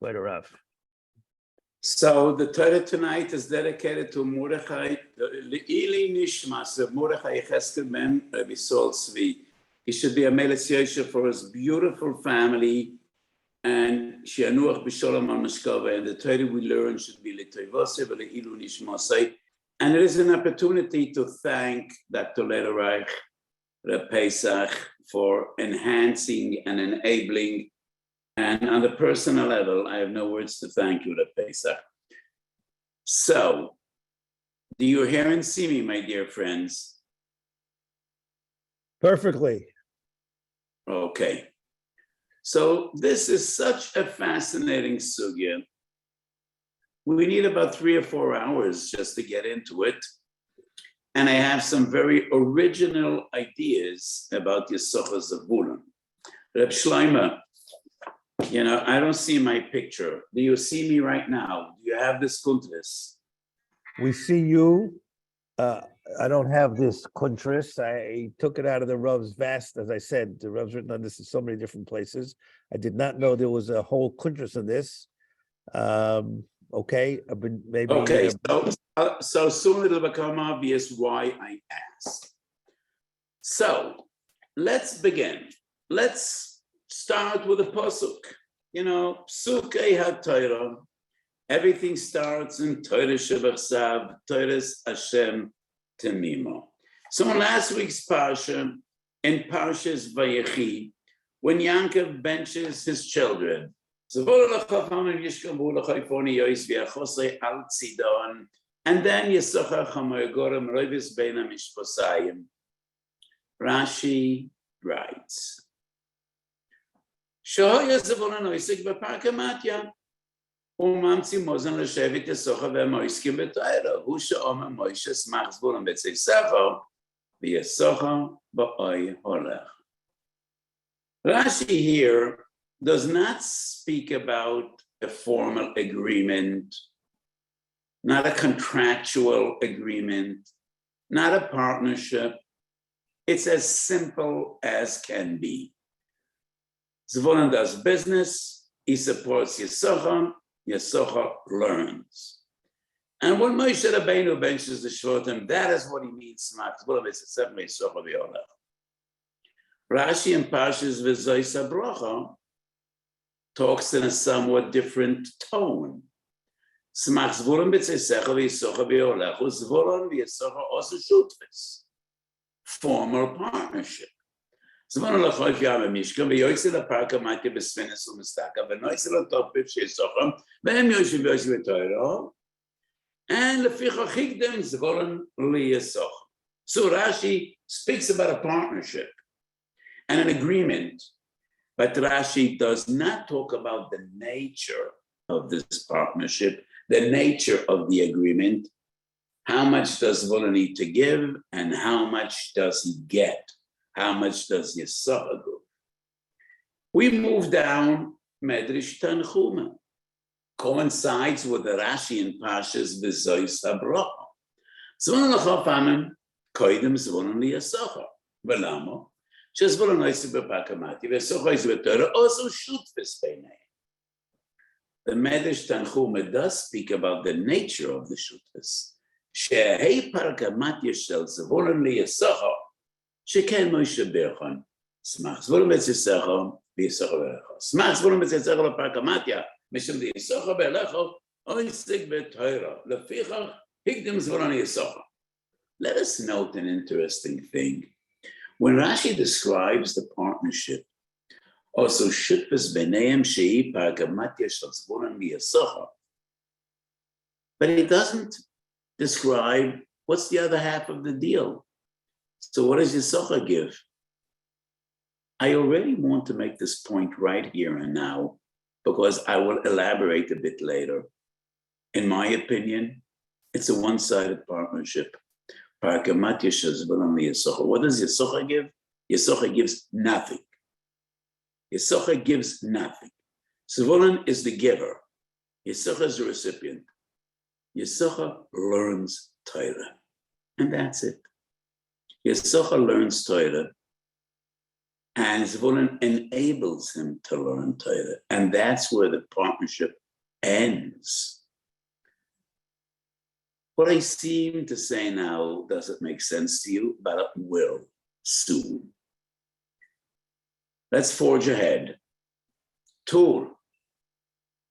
Quite a rough. So the Torah tonight is dedicated to Mordechai, Le'ili Nishmas of Mordechai Cheskel Ben Rabbi Sol Tzvi. He should be a Melech Yosef for his beautiful family, and Shianuach B'Sholom Al Mashkava. And the Torah we learn should be L'Toivosei V'Le'ilu Nishmasei. And it is an opportunity to thank Dr. Leda Reich, Reb Pesach, for enhancing and enabling. And on the personal level, I have no words to thank you, Reb Pesach. So, do you hear and see me, my dear friends? Perfectly. Okay. So this is such a fascinating sugya. We need about 3 or 4 hours just to get into it. And I have some very original ideas about Yissachar Zevulan. Reb Shlomo, you know, I don't see my picture. Do you see me right now? Do you have this kuntres? We see you. I don't have this kuntris. I took it out of the Rav's vast, as I said, the Rav's written on this in so many different places. I did not know there was a whole kuntris in this. Okay, maybe. Okay, so soon it'll become obvious why I asked. So let's begin. Let's start with a pasuk. You know, Psukei HaTorah. Everything starts in Torah Shebachsav, Torah's Hashem Temimo. So in last week's parsha, in Parshas Vayechi, when Yaakov benches his children, and then Yissachar Chamoygorim Rovis Beina Mishposayim. Rashi writes, Shohoya Zevulan Oisik B'Parkamatya. וממציא מוזן לשבת יששכר והמויסקים בתורה, הוא שאומר מוישה סמך זבולון בית ספר, ויששכר באוי הולך. Rashi here does not speak about a formal agreement, not a contractual agreement, not a partnership. It's as simple as can be. Zevulan does business, he supports Yissachar, Yissachar learns. And when Moshe Rabbeinu benches the Shvatim, that is what he means. Rashi in Parshas HaBrachos talks in a somewhat different tone. Formal partnership. And so Rashi speaks about a partnership and an agreement, but Rashi does not talk about the nature of this partnership, the nature of the agreement. How much does Zevulan need to give and how much does he get? How much does Yissachar go? We move down Medrash Tanchuma. Coincides with the Rashi in Parshas V'zois HaBrachos. Zevulan l'chofamim koidem Zevulan liYissachar. V'lamo? She'Zevulan oisik b'Parkamati v'Yissachar oisik b'Torah also shutfis b'nei. The Medrash Tanchuma does speak about the nature of the shutfis. She'hei Parkamati shel Zevulan liYissachar. שכן מוישה בירכון, סמך זבולון בית יששכר ויששכר ברכו. סמך זבולון בית יששכר לפרקמטיה, משום יששכר ברכו, עוסק בתורה. לפיכך הקדים זבולון יששכר. Let us note an interesting thing. When Rashi describes the partnership, also shutfus b'neihem shehi parkamatya shel Zevulan v'Yissachar, but he doesn't describe what's the other half of the deal. So what does Yissachar give? I already want to make this point right here and now, because I will elaborate a bit later. In my opinion, it's a one-sided partnership. What does Yissachar give? Yissachar gives nothing. Yissachar gives nothing. Zevulan is the giver. Yissachar is the recipient. Yissachar learns Torah, and that's it. Yissachar learns Torah, And Zevulan enables him to learn Torah. And that's where the partnership ends. What I seem to say now doesn't make sense to you, but it will soon. Let's forge ahead. Tur.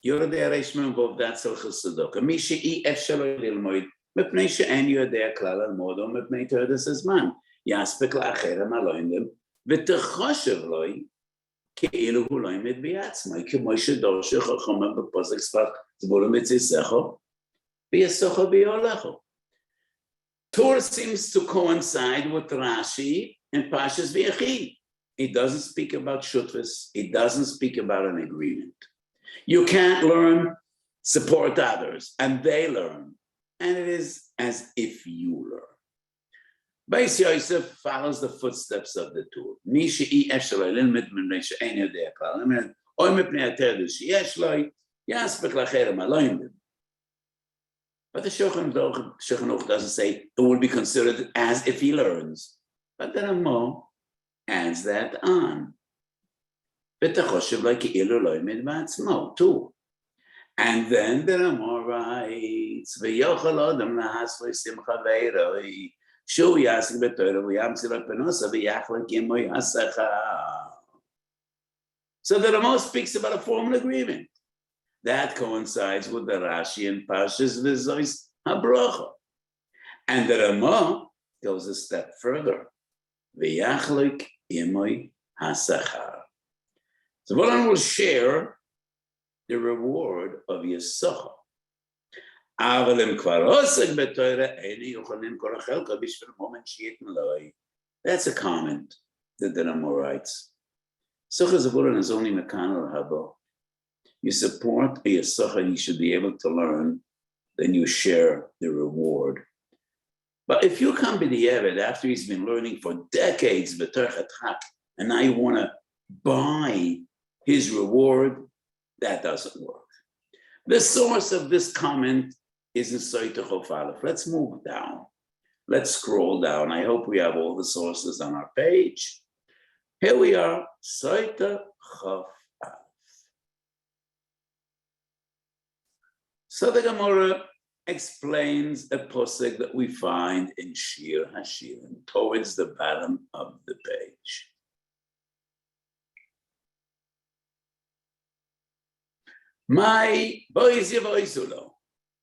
יודע הרי שמעובדת של חסדוקה, מי שאי אפשר ללמוד, מפני שאין יודע כלל ללמוד, או מפני תורדס הזמן, יספק לאחרם הלוינדם, ותחושב לו, כאילו הוא לא ימד בעצמו, כמו שדורש חכמה בפוסק שפת זבולון וציסחו, ויסוחו ביולחו. Tur seems to coincide with Rashi and Pashas V'Yachid. It doesn't speak about Shutvis, it doesn't speak about an agreement. You can't learn, support others, and they learn. And it is as if you learn. Weiss Yosef follows the footsteps of the Tur. But the Shulchan Aruch doesn't say it will be considered as if he learns. But the Ramo adds that on. Too. And then the Ramo writes, so the Ramo speaks about a formal agreement. That coincides with the Rashi and Pashas V'Zois HaBrachos. And the Ramo goes a step further. V'yachlik imoy hasachar. Zevulan will share the reward of Yissachar. That's a comment that the Ramo writes. Zevulan is only mekanal habo. You support a Yissachar, he should be able to learn, then you share the reward. But if you come to the Eved after he's been learning for decades, and now you want to buy his reward, that doesn't work. The source of this comment is in Soita Chof Aleph. Let's move down. Let's scroll down. I hope we have all the sources on our page. Here we are, Soita Chof. So the Gemara explains a posek that we find in Shir Hashirim towards the bottom of the page. My boys yevoisulo.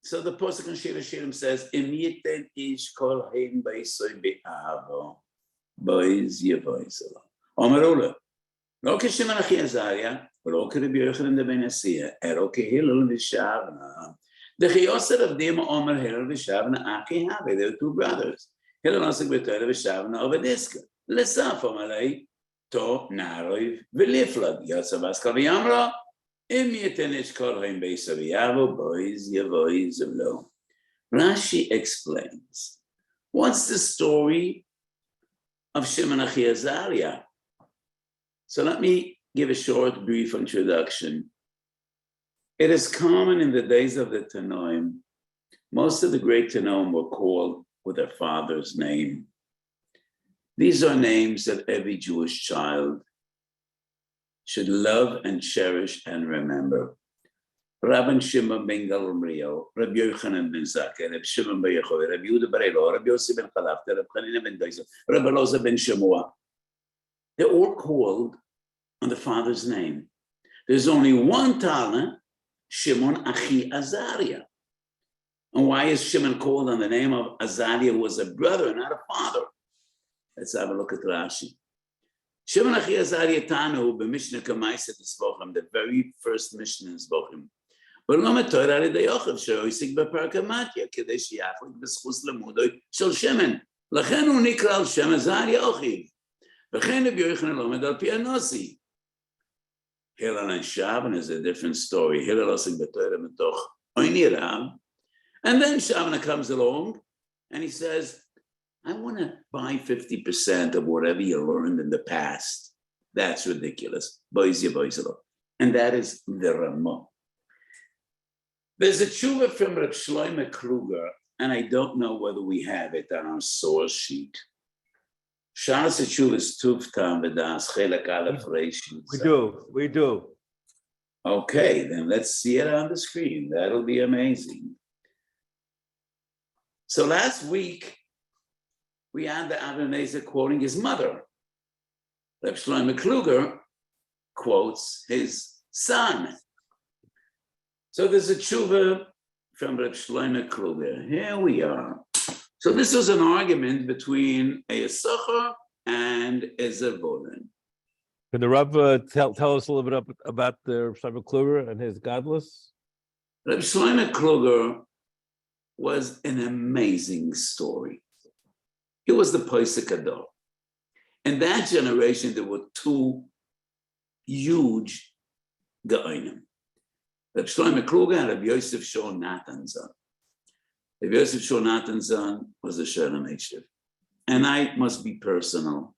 So the posek in Shir Hashirim says, "Im yiten ish kol hein beisoy be'avo, boys yevoisulo." Omerula, lo k'Shimon Achi Azariah, lo k'Rabbi Yochanan ben Asiya, ero k'Hillel v'Shavna. The Chiyosar of Dima Omer Hillel v'Shavna Achi Have. They were two brothers. Hillel Osik b'Torah v'Shavna Ovediska. Lesaf Omalei To Naroiv v'Liflag. Yotzav Askal v'Yamra. Im yetenish kol haim be'isa v'yavo boys yevoiz lo. Rashi explains. What's the story of Shimon Achi Azariah? So let me give a short, brief introduction. It is common in the days of the Tanoim, most of the great Tanoim were called with their father's name. These are names that every Jewish child should love and cherish and remember. Rabban Shimon ben Gamliel, Rabbi Yochanan ben Zakkai, Rabbi Shimon ben Yochai, Rabbi Yehuda ben Elo, Rabbi Yossi ben Chalafta, Rabbi Chanina ben Doisa, Rabbi Loza ben Shemua. They're all called on the father's name. There's only one Tana, Shimon Achi Azariah. And why is Shimon called on the name of Azariah, who was a brother, not a father? Let's have a look at Rashi. Shimon Achi Azariah Tanu, b'Mishnah Kamaisa Tzvochim, the very first Mishnah in Tzvochim. ולא מתואר על ידי יוכב שהוא השיג בפרק המתיה, כדי שיחלק בזכות לימודו של שמן. לכן הוא נקרא על שם עזריה אחיו. וכן רבי יוחנן לומד על פי הנוסי. Hillel and Shavan is a different story. Hillel osik b'Torah metoch oini Rav. And then Shavan comes along and he says, I want to buy 50% of whatever you learned in the past. That's ridiculous. And that is the Ramah. There's a tshuva from Reb Shlomo Kruger, and I don't know whether we have it on our source sheet. Shalas Teshuvas Tuv Tam V'Das Chelek Aleph Reish Yud. We do. Okay, then let's see it on the screen. That'll be amazing. So last week, we had the Aviv quoting his mother. Reb Shlomo Kluger quotes his son. So there's a tshuva from Reb Shlomo Kluger. Here we are. So this was an argument between a Yissachar and a Zevulan. Can the Rav tell us a little bit about the Shlomo Kluger and his godless? Reb Shlomo Kluger was an amazing story. He was the Posek Ador. In that generation, there were two huge Gaonim. Reb Shlomo Kluger and Reb Yosef Shor Natanzon. Reb Yosef Shor Natanzon was a Shalom Eshiv. And I must be personal.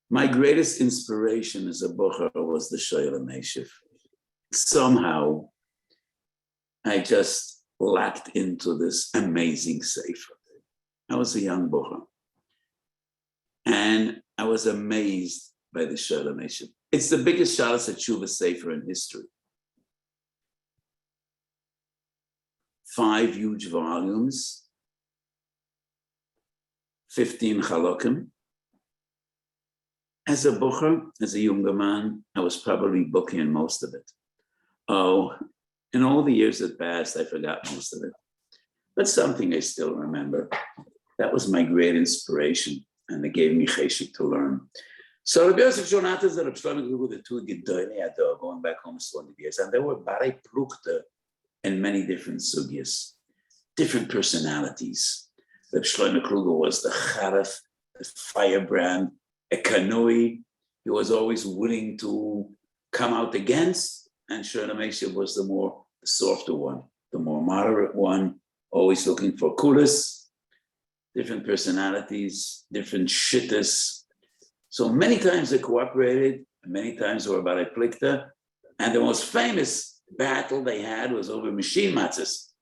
My greatest inspiration as a Bocher was the Shalom Eshiv. Somehow, I just locked into this amazing sefer. I was a young Bocher. And I was amazed by the Shalom Eshiv. It's the biggest Shalas HaTshuva sefer in history. 5 huge volumes, 15 halakim. As a Bocher, as a younger man, I was probably booking most of it. Oh, in all the years that passed, I forgot most of it. But something I still remember. That was my great inspiration, and it gave me cheshik to learn. So Rabbi Yosef Shor Natanzon and Reb Shlomo Kluger, the two Gedolei Ador, going back almost 20 years, and they were barei plukta in many different sugyas, different personalities. Reb Shlomo Kluger was the HaRav, the firebrand, a kanoi. He was always willing to come out against, and Shalom Eshiv was the softer one, the more moderate one, always looking for kulas, different personalities, different shittas. So many times they cooperated, many times they were barei plikta, and the most famous battle they had was over Mishim Matzos.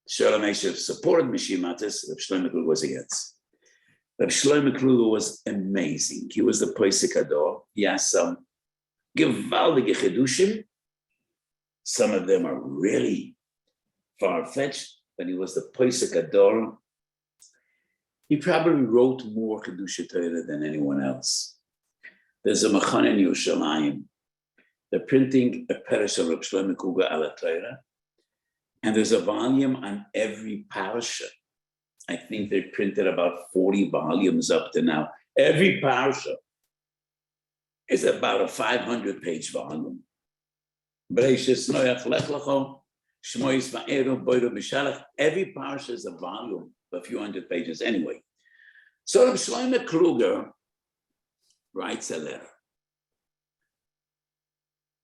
Shalom Eshiv supported Mishim Matzos, Reb Shlomo Kluger was against. Reb Shlomo Kluger was amazing. He was the Posek Ador. He has some gewaldige chedushim. Some of them are really far-fetched, but he was the Posek Ador. He probably wrote more Kedusha Torah than anyone else. There's a Machane in Yerushalayim. They're printing a Perush of Reb Shlomo Kluger ala Torah, and there's a volume on every parasha. I think they printed about 40 volumes up to now. Every parasha is about a 500-page volume. Bereishis Noach Lech Lecho, Shmois Va'eru Boiru B'Shalach. Every parasha is a volume, a few hundred pages anyway. So Reb Shlomo Kluger writes a letter.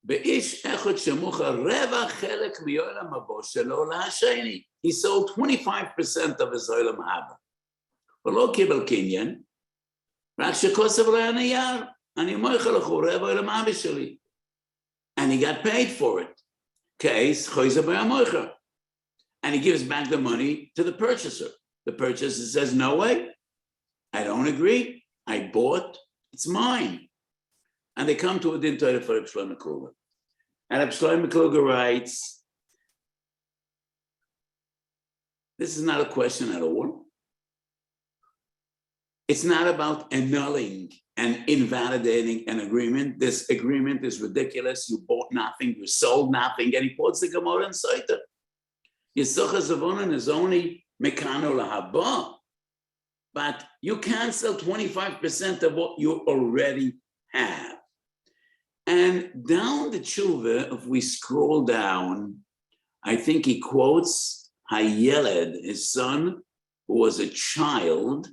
Be'ish echad shemucha reva chelek miyolam habo shelo la'asheni. He sold 25% of his olam haba. V'lo kibel kinyan, rak shekosav le'aniyar, ani moichel lechu reva olam haba sheli. And he got paid for it. Case choyza b'yamoicher. And he gives back the money to the purchaser. The purchaser says, no way, I don't agree. I bought, it's mine. And they come to a din Torah for Reb Shlomo Kluger. And Reb Shlomo Kluger writes, this is not a question at all. It's not about annulling and invalidating an agreement. This agreement is ridiculous. You bought nothing, you sold nothing, and he quotes the Gemara and Saita. Yissachar Zevulan is only mekano lahaba, but you can't sell 25% of what you already have. And down the tshuva, if we scroll down, I think he quotes Hayeled, his son, who was a child,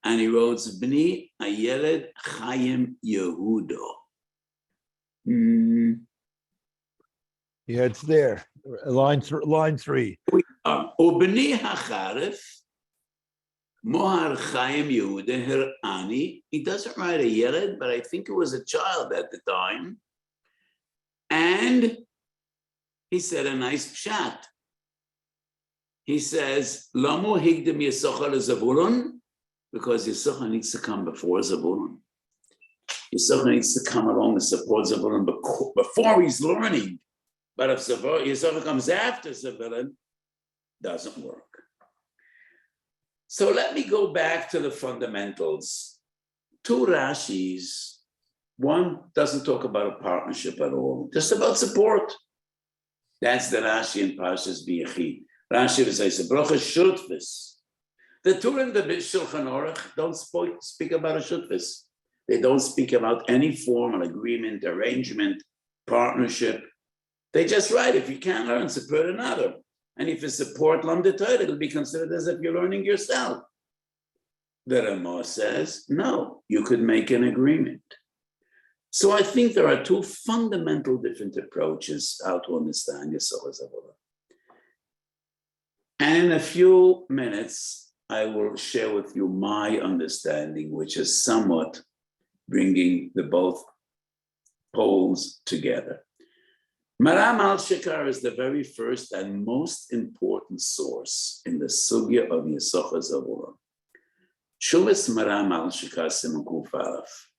and he wrote, Bni Hayeled Chaim Yehudo. Yeah, it's there. Line 3. Ubni HaCharif, Mohar Chaim Yehuda Hirani. He doesn't write a Yeled, but I think it was a child at the time. And he said a nice pshat. He says, Lamu Higdim Yissachar Zevulan, because Yissachar needs to come before Zevulan. Yissachar needs to come along and support Zevulan before he's learning. But if Yissachar comes after Zevulan, doesn't work. So let me go back to the fundamentals. Two Rashis. One doesn't talk about a partnership at all, just about support. That's the Rashi in Parshas Biyachi. Rashi says, HaBrachos shutfus. The two in the Shulchan Aruch don't speak about a shutfus. They don't speak about any formal agreement, arrangement, partnership. They just write, if you can't learn, support another. And if you support Lamdei Torah, it'll be considered as if you're learning yourself. The Ramah says, no, you could make an agreement. So I think there are two fundamental different approaches how to understand Yissachar Zevulan. And in a few minutes, I will share with you my understanding, which is somewhat bringing the both poles together. Maram al-Shekar is the very first and most important source in the sugya of Yissachar Zevulan. Shuvas Maram al-Shekar Siman Kuf Aleph.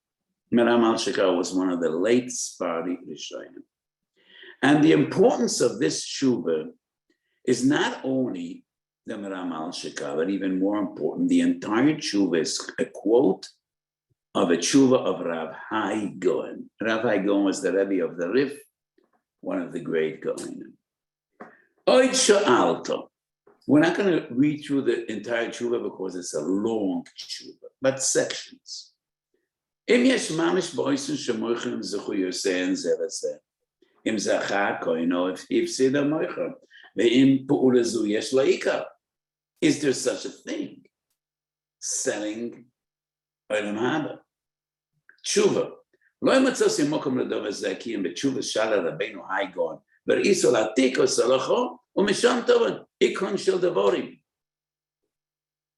Maram al-Shekar was one of the late Sephardi Rishonim. And the importance of this tshuva is not only the Maram al-Shekar, but even more important, the entire tshuva is a quote of a tshuva of Rav Hai Gaon. Rav Hai Gaon was the Rebbe of the Rif, one of the great Gaonim. Oid Sha'alto. We're not going to read through the entire tshuva because it's a long tshuva, but sections. Im yesh mamish boisen shemoichem zechu yosein zevase. Im zachar koino if sida moichem. Ve'im pu'ulezu yesh laika. Is there such a thing? Selling olam haba. Tshuva. Lo imatzos yimokum ledova zekiyim b'tshuva shala Rabbeinu Hai Gaon. V'riso latiko salacho u'misham tovan ikon shel devorim.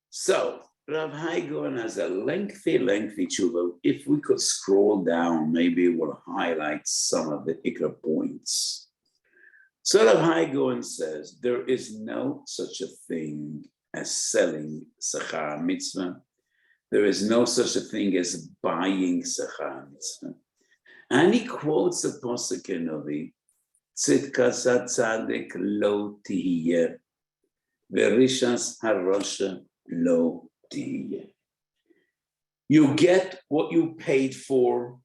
So, Rav Hai Gaon has a lengthy tshuva. If we could scroll down, maybe it will highlight some of the ikra points. So Rav Hai Gaon says, there is no such a thing as selling Sachar Mitzvah. There is no such a thing as buying Sachar Mitzvah. And he quotes the Pasuk in Novi, Tzidkas HaTzadik lo tihiyeh, Verishas HaRasha lo tihiyeh. You get what you paid for.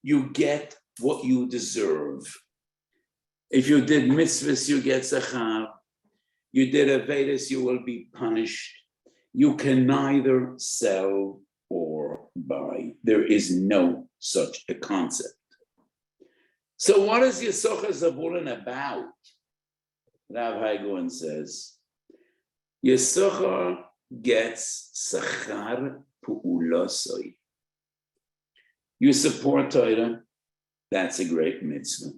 You get what you deserve. If you did mitzvahs, you get zachar. You did avedas, you will be punished. You can neither sell or buy. There is no such a concept. So what is Yissachar Zevulan about? Rav Hai Gaon says, Yissachar gets sachar pu'ulosoi. You support Torah, that's a great mitzvah.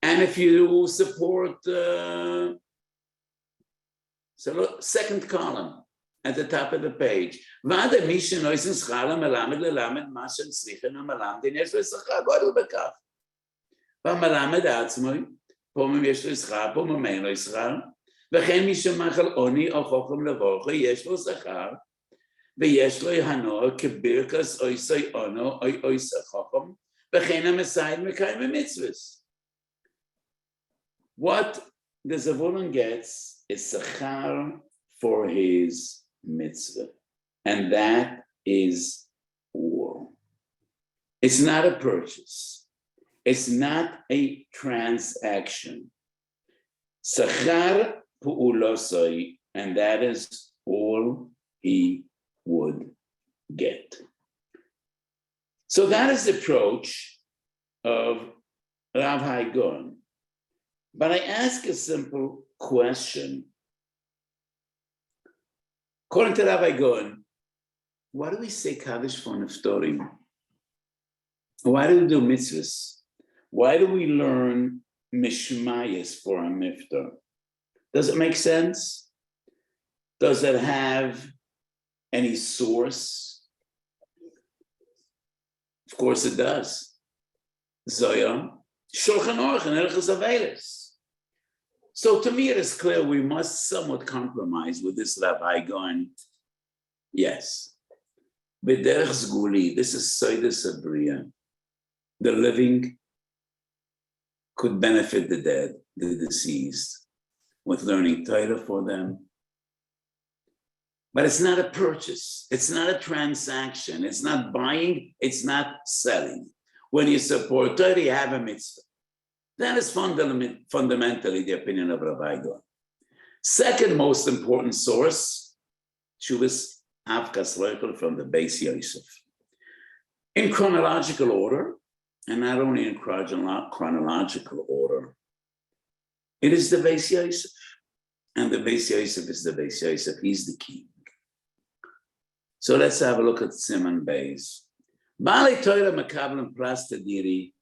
And if you support, so look, second column at the top of the page, Vada misha noisen schala melamed lelamed mashen slichen u'melamed yesh l'sachar godel bekach. V'melamed atzmoi, pomim yesh l'sachar, pomim ein l'sachar, v'chen misha machal oni o chochem levorcha yesh l'sachar, v'yesh lo yhano kebirkas oisay ono oisay chochem, v'chen ha'mesayid mekayim ha'mitzvahs. What the Zevulan gets is sachar for his mitzvah, and that is all. It's not a purchase. It's not a transaction. Sachar pu'ulosoi, and that is all he would get. So that is the approach of Rav Hai Gaon. But I ask a simple question. According to Rav Hai Gaon, why do we say Kaddish for Neftorim? Why do we do mitzvahs? Why do we learn Mishmayis for a Miftar? Does it make sense? Does it have any source? Of course it does. Zoya, Shulchan Aruch and Erechos Avelis. So to me, it is clear we must somewhat compromise with this Rav Hai Gaon Yes. B'derech zguli, this is Soidus Abriya. The living could benefit the dead, the deceased, with learning Torah for them. But it's not a purchase. It's not a transaction. It's not buying. It's not selling. When you support Torah, you have a mitzvah. That is fundamentally the opinion of Rabbi Gon. Second most important source, Shuvas Avkas Loichel from the Beis Yosef. In chronological order, and not only in chronological order, it is the Beis Yosef. And the Beis Yosef is the Beis Yosef. He's the king. So let's have a look at Siman Beis. Bali Torah Makablan Prasta Diri,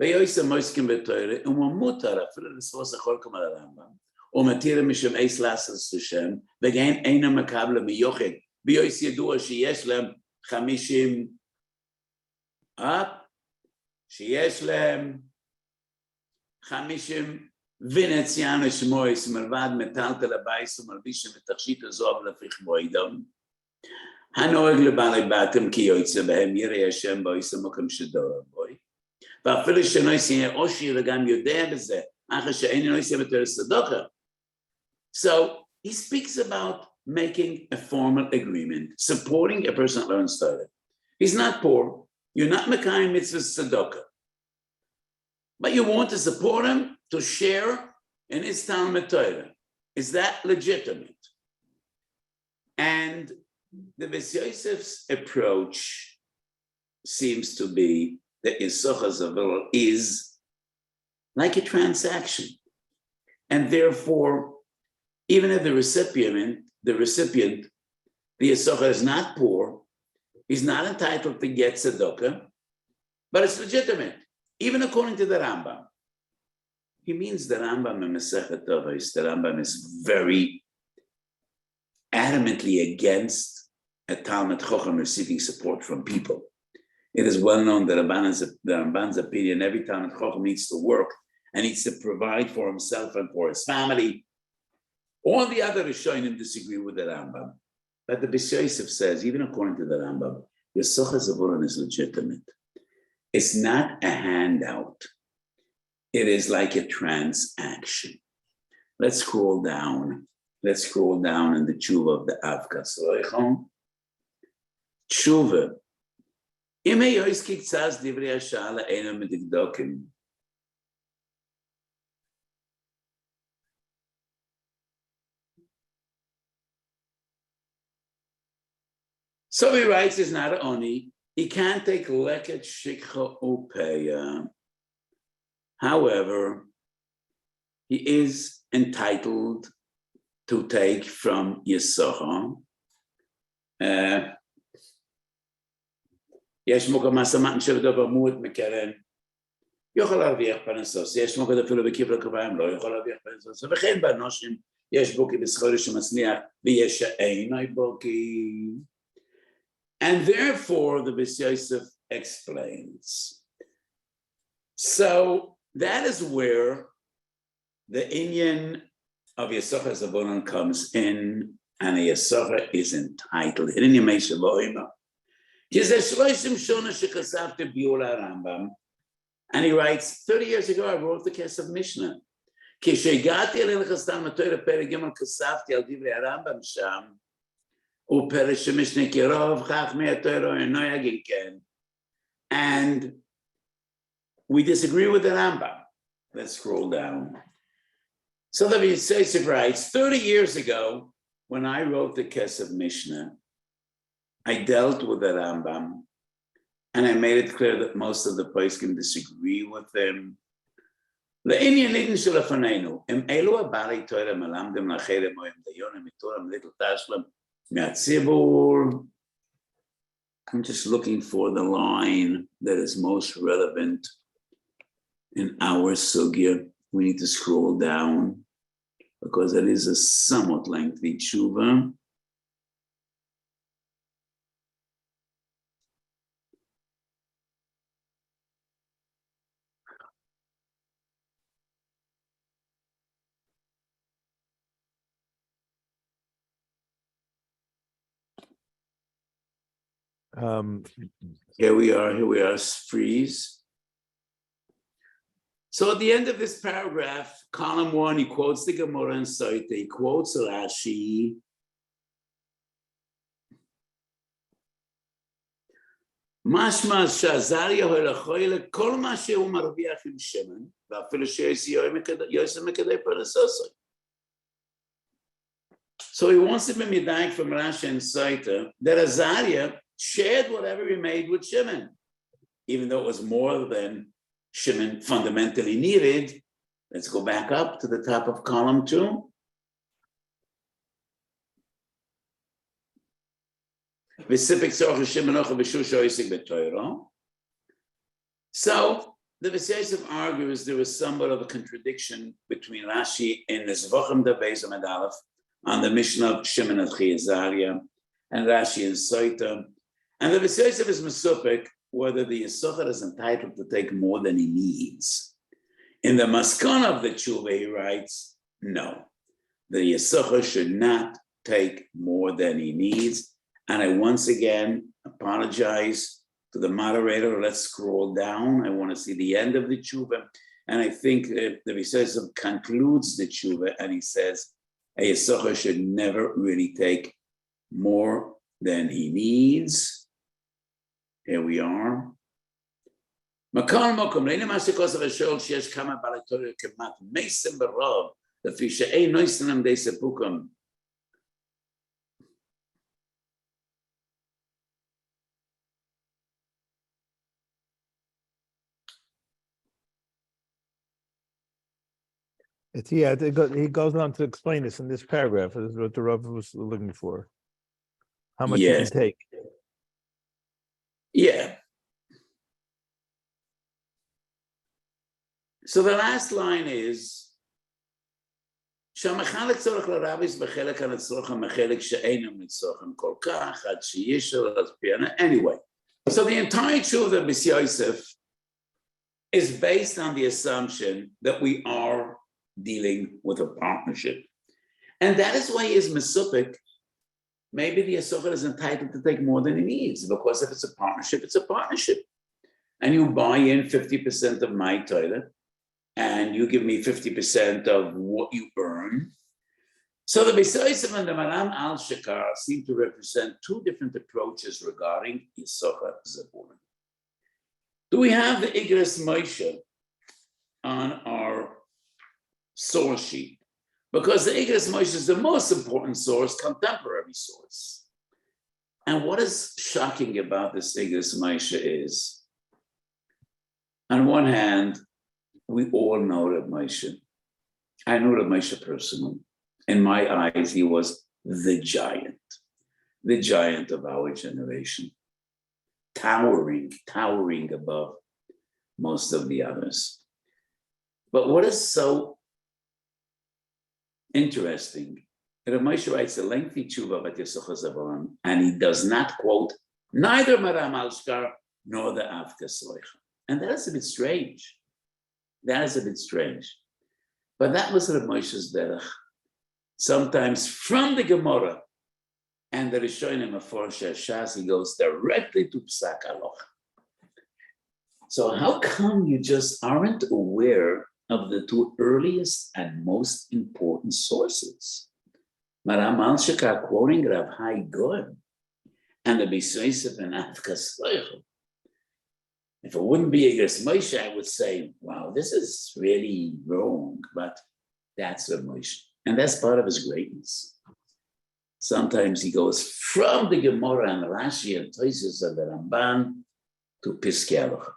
Beyoisa Moskim Betoire, Mutar, Philosopher Holcom Rambam, or Matira Misham Ace Lasses Sushem, Began Aina Makabla Miyochid, Beyois Yadua Shieslem, Hamishim up, Shieslem, Hamishim, Venetianish Mois, Mervad Metalta Labais, Malbishim, Tachita Zov, Lafich Moidam. הנוהג לבעלי בתים כי יוצא בהם ירא השם באויס המקום שדור בוי. ואפילו שנויס יהיה עושי וגם יודע בזה, אחרי שאין נויס יהיה בתור סדוקה. So he speaks about making a formal agreement, supporting a person that learns Torah. He's not poor. You're not Mekayim mitzvah tzedakah. But you want to support him to share in his Talmud Torah. Is that legitimate? And the Beis Yosef's approach seems to be that Yissachar Zevulan is like a transaction. And therefore, even if the recipient, the Yissachar is not poor, he's not entitled to get tzedakah, but it's legitimate, even according to the Rambam. He means the Rambam in Masechet Avos, the Rambam is very adamantly against a Talmud Chacham receiving support from people. It is well known that the Ramban's opinion, every Talmud Chacham needs to work and needs to provide for himself and for his family. All the other Rishonim disagree with the Rambam. But the Beis Yosef says, even according to the Rambam, Yissachar Zevulan is legitimate. It's not a handout. It is like a transaction. Let's scroll down. Let's scroll down in the tshuva of the Avkas Loichel. Tshuva. Ime yoiski ktsas divrei hashala einam medikdokim. So he writes, is not only, he can't take leket shikha upeya. However, he is entitled to take from Yissachar. יש מוקר מסמתן שבדבר מות מקרן, יוכל להרוויח פרנסוס, יש מוקר אפילו בקברי קביים, לא יכול להרוויח פרנסוס, וכן באנושים, יש בוקי בסחורי שמצניח, ויש שאיני בוקי. And therefore, the Beis Yosef explains. So that is where the inyan of Yissachar Zevulan comes in, and Yissachar is entitled. And he writes, 30 years ago, I wrote the Kesef Mishnah. And we disagree with the Rambam. Let's scroll down. So the Beis Yosef writes, 30 years ago, when I wrote the Kesef Mishnah, I dealt with the Rambam, and I made it clear that most of the poskim disagree with him. I'm just looking for the line that is most relevant in our sugya. We need to scroll down because it is a somewhat lengthy tshuva. Here we are, freeze. So at the end of this paragraph, column 1, he quotes the Gemara and Saita, he quotes Rashi. Mashma Shazaria Holachoyle, Kol Mashu Marviach im Shemen, Vafil Yosem Mekadei Parasosai. So he wants to be medayek from Rashi and Saita that Azariah shared whatever he made with Shimon, even though it was more than Shimon fundamentally needed. Let's go back up to the top of column 2. So the Yissachar argues there was somewhat of a contradiction between Rashi in the Zevulan the Beis Amud Aleph on the mission of Shimon and Azariah and Rashi and Saita. And the Yissachar is mesupik whether the Yissachar is entitled to take more than he needs. In the Maskana of the Tshuva, he writes, no, the Yissachar should not take more than he needs. And I once again apologize to the moderator. Let's scroll down. I want to see the end of the Tshuva. And I think the Yissachar concludes the Tshuva and he says, a Yissachar should never really take more than he needs. Here we are. So he goes on to explain this in this paragraph. This is what the Rav was looking for. How much you can take. Yeah. So the last line is, anyway, so the entire Tshuva of Yissachar is based on the assumption that we are dealing with a partnership. And that is why he is mesupik. Maybe the Yissachar is entitled to take more than he needs, because if it's a partnership, it's a partnership. And you buy in 50% of my toilet, and you give me 50% of what you earn. So the Yissachar and the Maram al-Shakar seem to represent two different approaches regarding Yissachar Zevulan. Do we have the Igros Moshe on our source sheet? Because the Igros Moshe is the most important source, contemporary source. And what is shocking about this Igros Moshe is, on one hand, we all know Reb Moshe. I know Reb Moshe personally. In my eyes, he was the giant of our generation, towering above most of the others. But what is so interesting, Reb Moshe writes a lengthy tshuva about Yissachar Zevulan, and he does not quote neither Maram al-Shkar nor the Avka Sleicha. And that is a bit strange. But that was Reb Moshe's derech. Sometimes from the Gemara and the Rishonim of Shas, he goes directly to Psak Halacha. So how come you just aren't aware of the two earliest and most important sources? Maram al-Shakar quoting Rav Hai Goen and the Yissachar and Avka Sleicha. If it wouldn't be Igros Moshe, I would say, wow, this is really wrong, but that's Reb Moshe. And that's part of his greatness. Sometimes he goes from the Gemara and Rashi and Tosfos and the Ramban to Piskei Halacha.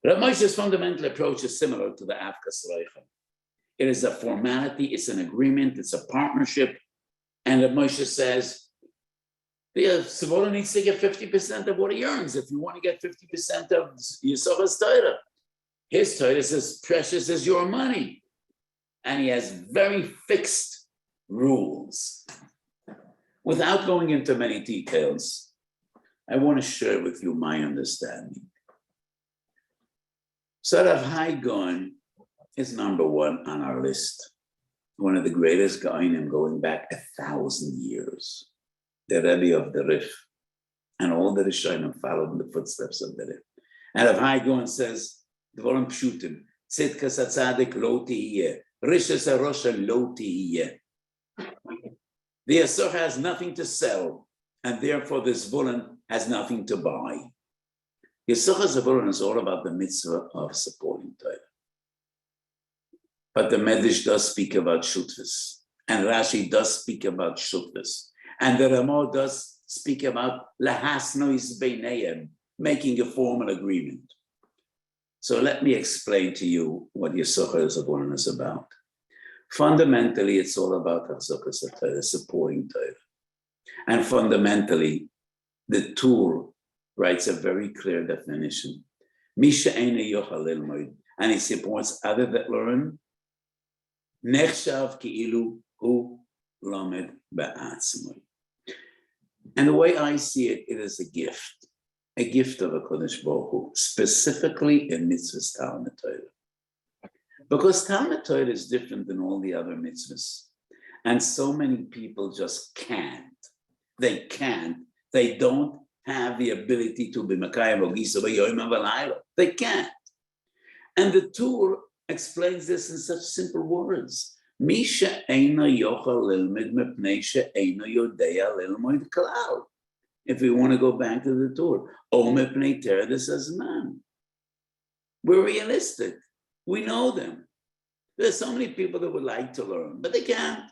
Reb Moshe's fundamental approach is similar to the Avka Sleicha. It is a formality, it's an agreement, it's a partnership. And Reb Moshe says, the Zevulan needs to get 50% of what he earns. If you want to get 50% of Yissachar's Torah, his Torah is as precious as your money. And he has very fixed rules. Without going into many details, I want to share with you my understanding. So Rav Hai Goen is number one on our list. One of the greatest Gaonim going back 1,000 years. The Rebbe of the Rif. And all the Rishonim followed in the footsteps of the Rebbe. And Rav Hai Gaon says, Dvorim Pshutim, Tzidkas HaTzadik lo tihiyeh, Rishas HaRosha lo tihiyeh. The Yissachar has nothing to sell, and therefore the Zevulan has nothing to buy. Yissachar Zevulan is all about the mitzvah of supporting Torah. But the Medrash does speak about Shutfus, and Rashi does speak about Shutfus, and the Ramah does speak about Lahasnois Beinayim, making a formal agreement. So let me explain to you what Yissachar Zevulan is about. Fundamentally, it's all about Achzakas Torah, supporting Torah. And fundamentally, the Tur writes a very clear definition. Misha Eina Yochal Lilmoid, and he supports others that learn. Nechshav Ki'ilu Hu Lamed Ba'atzmoi. And the way I see it, it is a gift of a Kodesh Baruch Hu, specifically in mitzvahs Talmud Torah. Because Talmud Torah is different than all the other mitzvahs. And so many people just can't. They don't have the ability to be Makayim or Gisa B'Yoyim V'Layla. They can't. And the Tur explains this in such simple words. Misha Eina Yochal Lilmid Mepnei She'eina Yodea Lilmoid Klal. If we want to go back to the Tur, O Mepnei Teredes Azman. We're realistic. We know them. There's so many people that would like to learn, but they can't.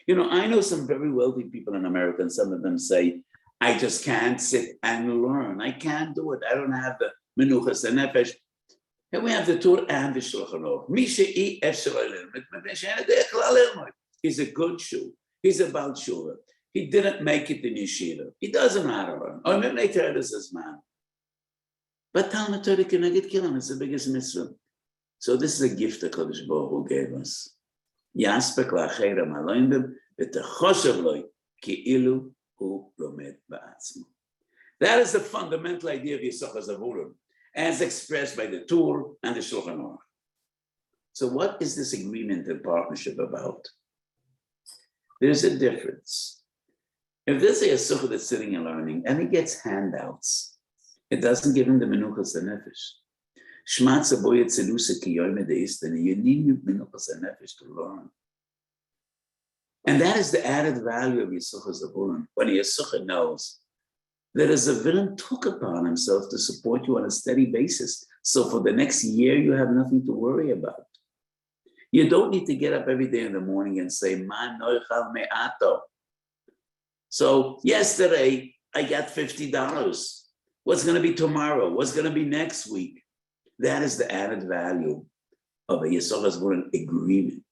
You know, I know some very wealthy people in America, and some of them say, I just can't sit and learn. I can't do it. I don't have the menuchas and nefesh. And we have the Tur and the Shulchan Aruch. He's a good shul. He's about shul. He didn't make it in yeshiva. He doesn't know how to learn. Or maybe this is man. But Talmud Torah cannot get killed. It's the biggest mitzvah. So this is a gift that Kodesh Baruch Hu gave us. Yaspek la'acheirem aloindim v'techoshev loi ki'ilu hu lomed ba'atzmo. That is the fundamental idea of Yissachar Zevulan, as expressed by the Tur and the Shulchan Aruch. So what is this agreement and partnership about? There's a difference. If there's a Yissachar that's sitting and learning, and he gets handouts, it doesn't give him the menuchas and nefesh. Shmatza boya tzelusa ki yoyme deistani. You need menuchas and nefesh to learn. And that is the added value of Yissachar Zevulan. When a Yissachar knows that a Zevulan took upon himself to support you on a steady basis. So for the next year, you have nothing to worry about. You don't need to get up every day in the morning and say, Man noichal me'ato. So yesterday, I got $50. What's going to be tomorrow? What's going to be next week? That is the added value of a Yissachar Zevulan agreement.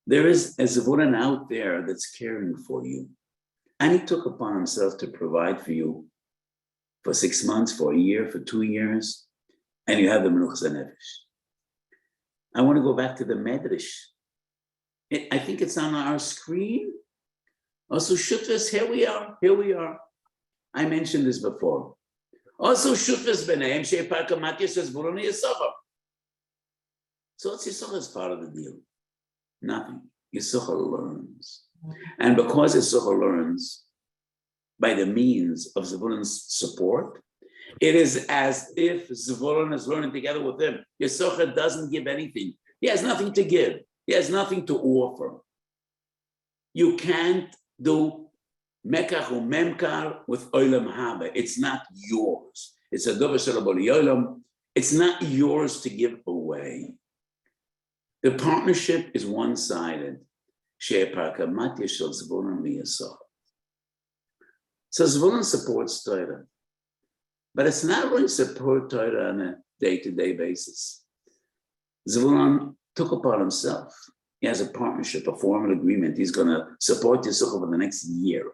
There is a Zevulan out there that's caring for you. And he took upon himself to provide for you for 6 months, for a year, for 2 years, and you have the menuchas and nefesh. I want to go back to the Medrash. I think it's on our screen. Also, Shutfas, here we are. I mentioned this before. Also, Shutfas b'neim she'epar kamat Zevulan Yissachar. So it's Yissachar's part of the deal. Nothing. Yissachar learns. And because Yissachar learns by the means of Zevulan's support, it is as if Zevulan is learning together with him. Yissachar doesn't give anything. He has nothing to give. He has nothing to offer. You can't do mekach or memkar with olam haba. It's not yours. It's a dover shel olam. It's not yours to give away. The partnership is one-sided. So Zevulan supports Torah, but it's not really support Torah on a day-to-day basis. Zevulan took upon himself. He has a partnership, a formal agreement. He's going to support Yissachar for the next year.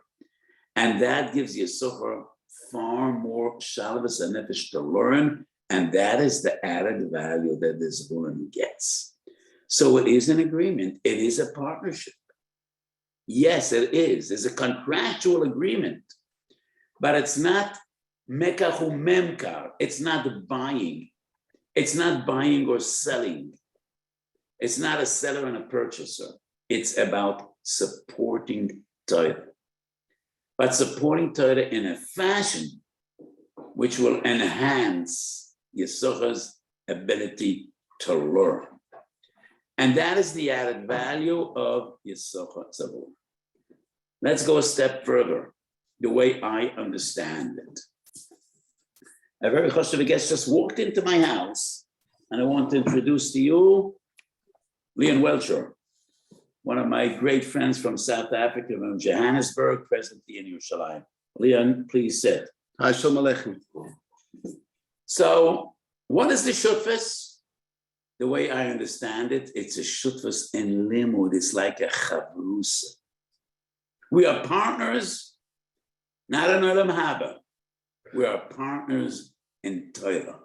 And that gives Yissachar far more shalvas and nefesh to learn, and that is the added value that the Zevulan gets. So it is an agreement. It is a partnership. Yes, it is. It's a contractual agreement, but it's not mekachu memkar. It's not buying. It's not buying or selling. It's not a seller and a purchaser. It's about supporting Torah. but supporting Torah in a fashion which will enhance Yissachar's ability to learn. And that is the added value of Yissachar Zevulan. Let's go a step further, the way I understand it. A very chashuv guest just walked into my house, and I want to introduce to you Leon Welcher, one of my great friends from South Africa, from Johannesburg, presently in Yerushalayim. Leon, please sit. Hi, Shalom Aleichem. So, what is the shutfus? The way I understand it, it's a shutfus in limud. It's like a chavrusa. We are partners, not in olam haba. We are partners in Torah,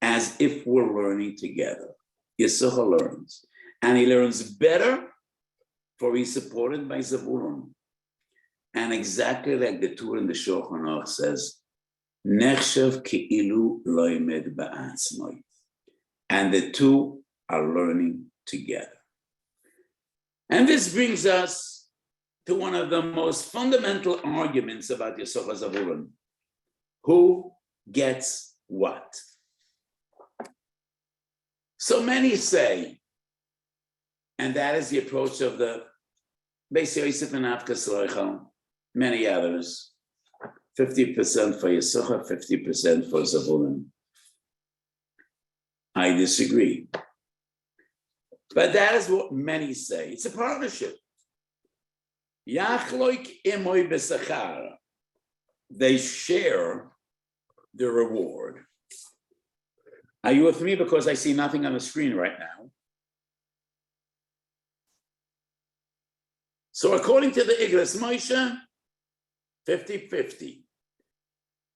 as if we're learning together. Yissachar learns, and he learns better, for he's supported by Zevulan. And exactly like the Torah in the Shulchan Aruch says, "Nechshav keilu loimed ba'atzmai," and the two are learning together. And this brings us to one of the most fundamental arguments about Yissachar Zevulan. Who gets what? So many say, and that is the approach of the Beis Yosef and Avkas Loichel, many others, 50% for Yissachar, 50% for Zevulan. I disagree. But that is what many say. It's a partnership. Yachloik imoy b'sachar. They share the reward. Are you with me? Because I see nothing on the screen right now. So according to the Igros Moshe, 50-50.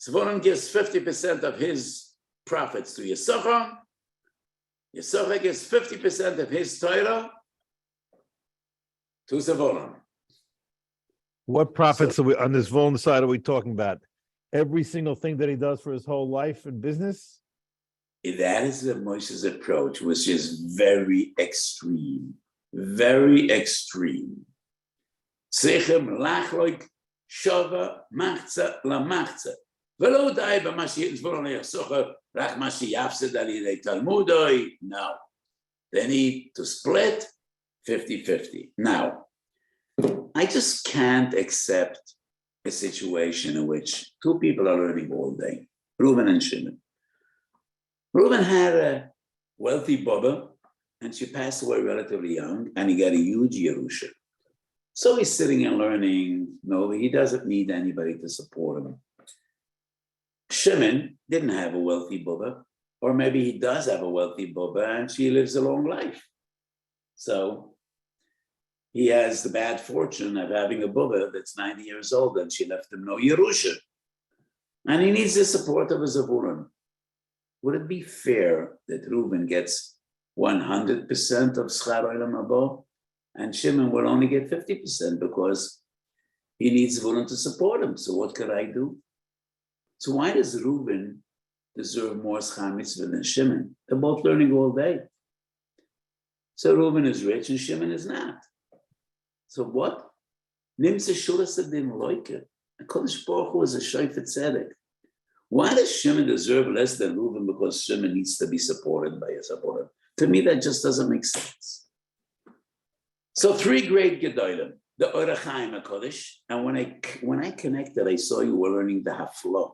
Zevulan gives 50% of his profits to Yissachar. Yissachar gives 50% of his Torah to Zevulan. What profits are we on this Voln side are we talking about? Every single thing that he does for his whole life and business? That is the Moshe's approach, which is very extreme. Very extreme. Sechem lachloik shava machza la machza. Velo dai b'ma she'yitn Zevulan Yissachar rach ma she'yafsed al yidei talmudoi. No. They need to split 50-50. Now, I just can't accept a situation in which two people are learning all day, Reuven and Shimon. Reuven had a wealthy Baba, and she passed away relatively young, and he got a huge Yerusha. So he's sitting and learning. No, he doesn't need anybody to support him. Shimon didn't have a wealthy Baba, or maybe he does have a wealthy Baba, and she lives a long life. So he has the bad fortune of having a Baba that's 90 years old, and she left him no Yerusha. And he needs the support of a Zevulan. Would it be fair that Reuven gets 100% of Schar Olam Haba, and Shimon will only get 50% because he needs Zevulan to support him? So what could I do? So why does Reuven deserve more Schar Mitzvah than Shimon? They're both learning all day. So Reuven is rich and Shimon is not. So what? Nimtze shulas adim loike. HaKadosh Baruch Hu is a shofet tzedek. Why does Shimon deserve less than Reuven? Because Shimon needs to be supported by a supporter. To me, that just doesn't make sense. So three great gedolim, the Orach Chaim HaKadosh, and when I connected, I saw you were learning the Haflah.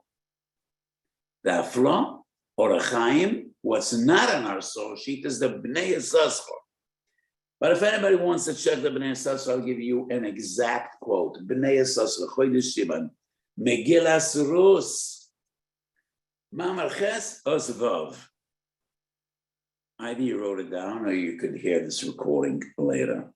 The Haflah, Orach Chaim, what's not on our source sheet is the Bnei Yissachar. But if anybody wants to check the Bnei Yissachar, I'll give you an exact quote. Bnei Yissachar, Chodesh Sivan, Megillas Rus, Mamar Ches Osvav. Either you wrote it down or you could hear this recording later.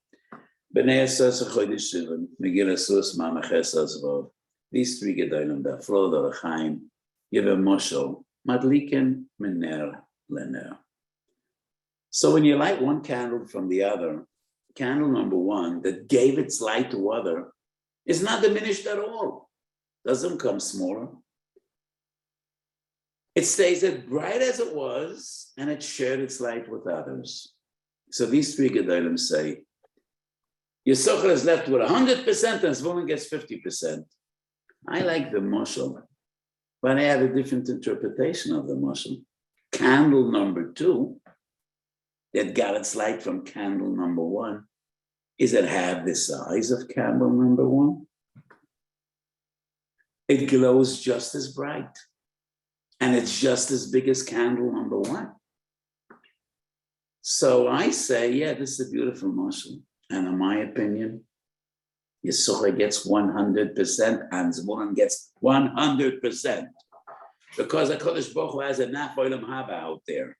Bnei Yissachar, Chodesh Sivan, Megillas Rus, Mamar Ches Osvav. These three gedolim, the Haflah, the Orach Chaim, give a moshel, Madliken Mener Lener. So when you light one candle from the other, candle number one that gave its light to other is not diminished at all. Doesn't become smaller. It stays as bright as it was, and it shared its light with others. So these three gedolim say, Yissachar is left with 100% and Zevulan gets 50%. I like the mashal, but I have a different interpretation of the mashal. Candle number 2, that got its light from candle number 1, is it have the size of candle number 1? It glows just as bright, and it's just as big as candle number 1. So I say, yeah, this is a beautiful mashal. And in my opinion, Yissachar gets 100% and Zevulan gets 100%. Because HaKadosh Baruch Hu has enough olam haba out there.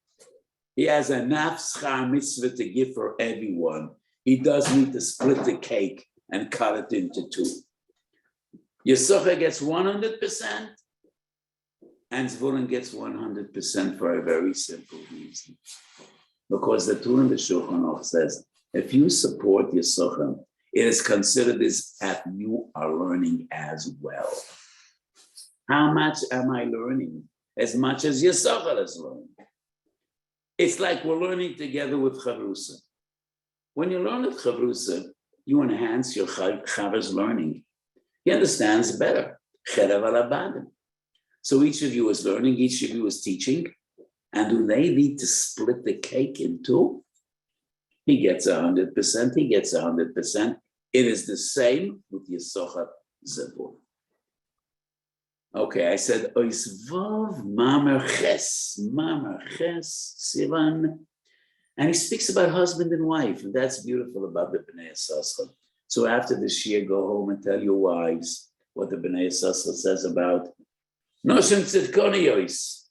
He has enough schar mitzvah to give for everyone. He doesn't need to split the cake and cut it into 2. Yissachar gets 100% and Zevulan gets 100% for a very simple reason. Because the Torah in the Shulchan Aruch says, if you support Yissachar, it is considered as if you are learning as well. How much am I learning? As much as Yissachar is learning. It's like we're learning together with Chavrusa. When you learn with Chavrusa, you enhance your Chavr's learning. He understands better. So each of you is learning, each of you is teaching. And do they need to split the cake in 2? He gets 100%, he gets 100%. It is the same with Yissachar Zevulan. Okay, I said, Oisvav Mamer Ches Sivan. And he speaks about husband and wife, and that's beautiful about the Bnei Yissachar. So after this year, go home and tell your wives what the Bnei Yissachar says about Noshim Tzidkoniyos.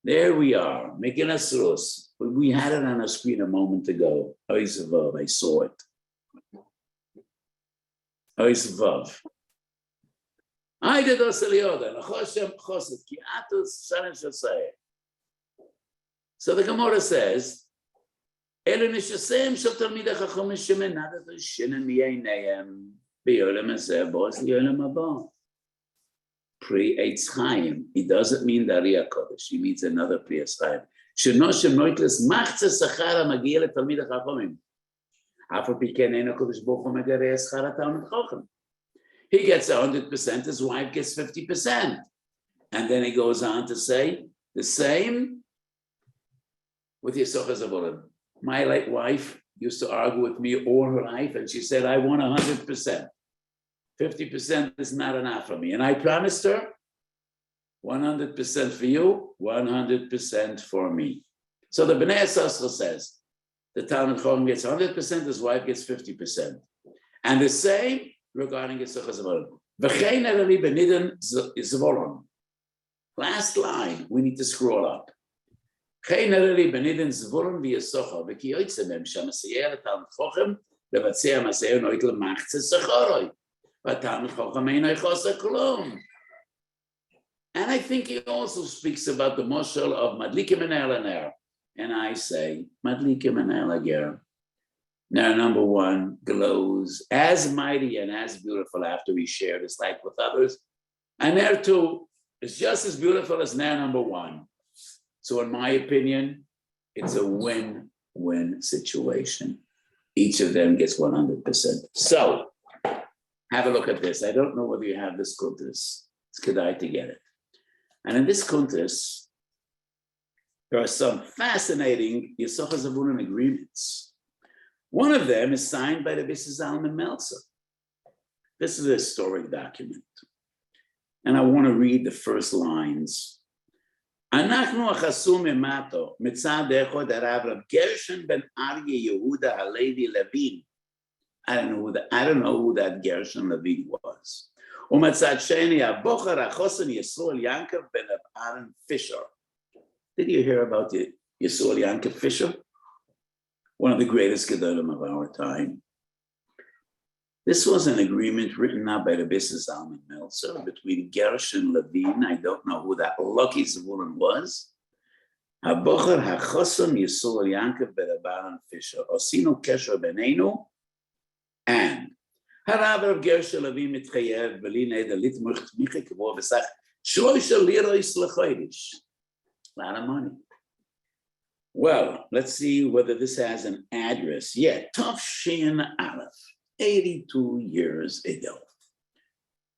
There we are, making us rus. We had it on our screen a moment ago. I saw it. So the Gemara says, Pre-Eitz Chaim. He doesn't mean the Ariyah Kodesh. He means another Pre-Eitz Chaim. Shenoshem noitles machze sachara magia letalmid hachachamim. After Piken Eino Kodesh Baruch Hu megarei schara talmid chacham. He gets 100%. His wife gets 50%. And then he goes on to say the same with Yissachar Zevulan. My late wife used to argue with me all her life, and she said, "I want 100%. 50% is not enough for me." And I promised her 100% for you, 100% for me. So the Bnei Yissachar says, the Talmid Chacham gets 100%, his wife gets 50%. And the same regarding Yissachar Zevulan. V'chein ereli b'nidin Zevulan. Last line, we need to scroll up. V'chein ereli b'nidin Zevulan v'Yissachar v'ki yotzei mem shemasiyeh l'Talmid Chacham levatzeh maseh noitel machzeh sacharoi. And I think he also speaks about the mashal of Madlikim and Ner. And I say, Madlikim and Ner. Now, number 1 glows as mighty and as beautiful after he shared his life with others. And Ner 2 is just as beautiful as Ner number 1. So in my opinion, it's a win-win situation. Each of them gets 100%. So, have a look at this. I don't know whether you have this kuntres. It's kedai to get it. And in this kuntres, there are some fascinating Yissachar Zevulan agreements. One of them is signed by the Weiss and Meltzer. This is a historic document. And I want to read the first lines. אנחנו החסום ממטו, מצד אחד הרב גרשון בן אריה יהודה הלוי לוין. I don't know who that Gershon Levi was. Umatzad Sheni Abochar Achosan Yisrael Yankov ben Aaron Fisher. Did you hear about the Yisrael Yankov Fisher? One of the greatest Gedolim of our time. This was an agreement written up by the Weiss and Meltzer between Gershon Levin. I don't know who that lucky Zevulan was. Abochar Achosan Yisrael Yankov ben Aaron Fisher. Osino Kesher Benenu. And HaRav of Gershon Levi mitchayev b'li neder litmuch tmicha k'vo v'sach 3 liros l'chodesh. A lot of money. Well, let's see whether this has an address. Yeah, Tov Shin Aleph, 82 years ago.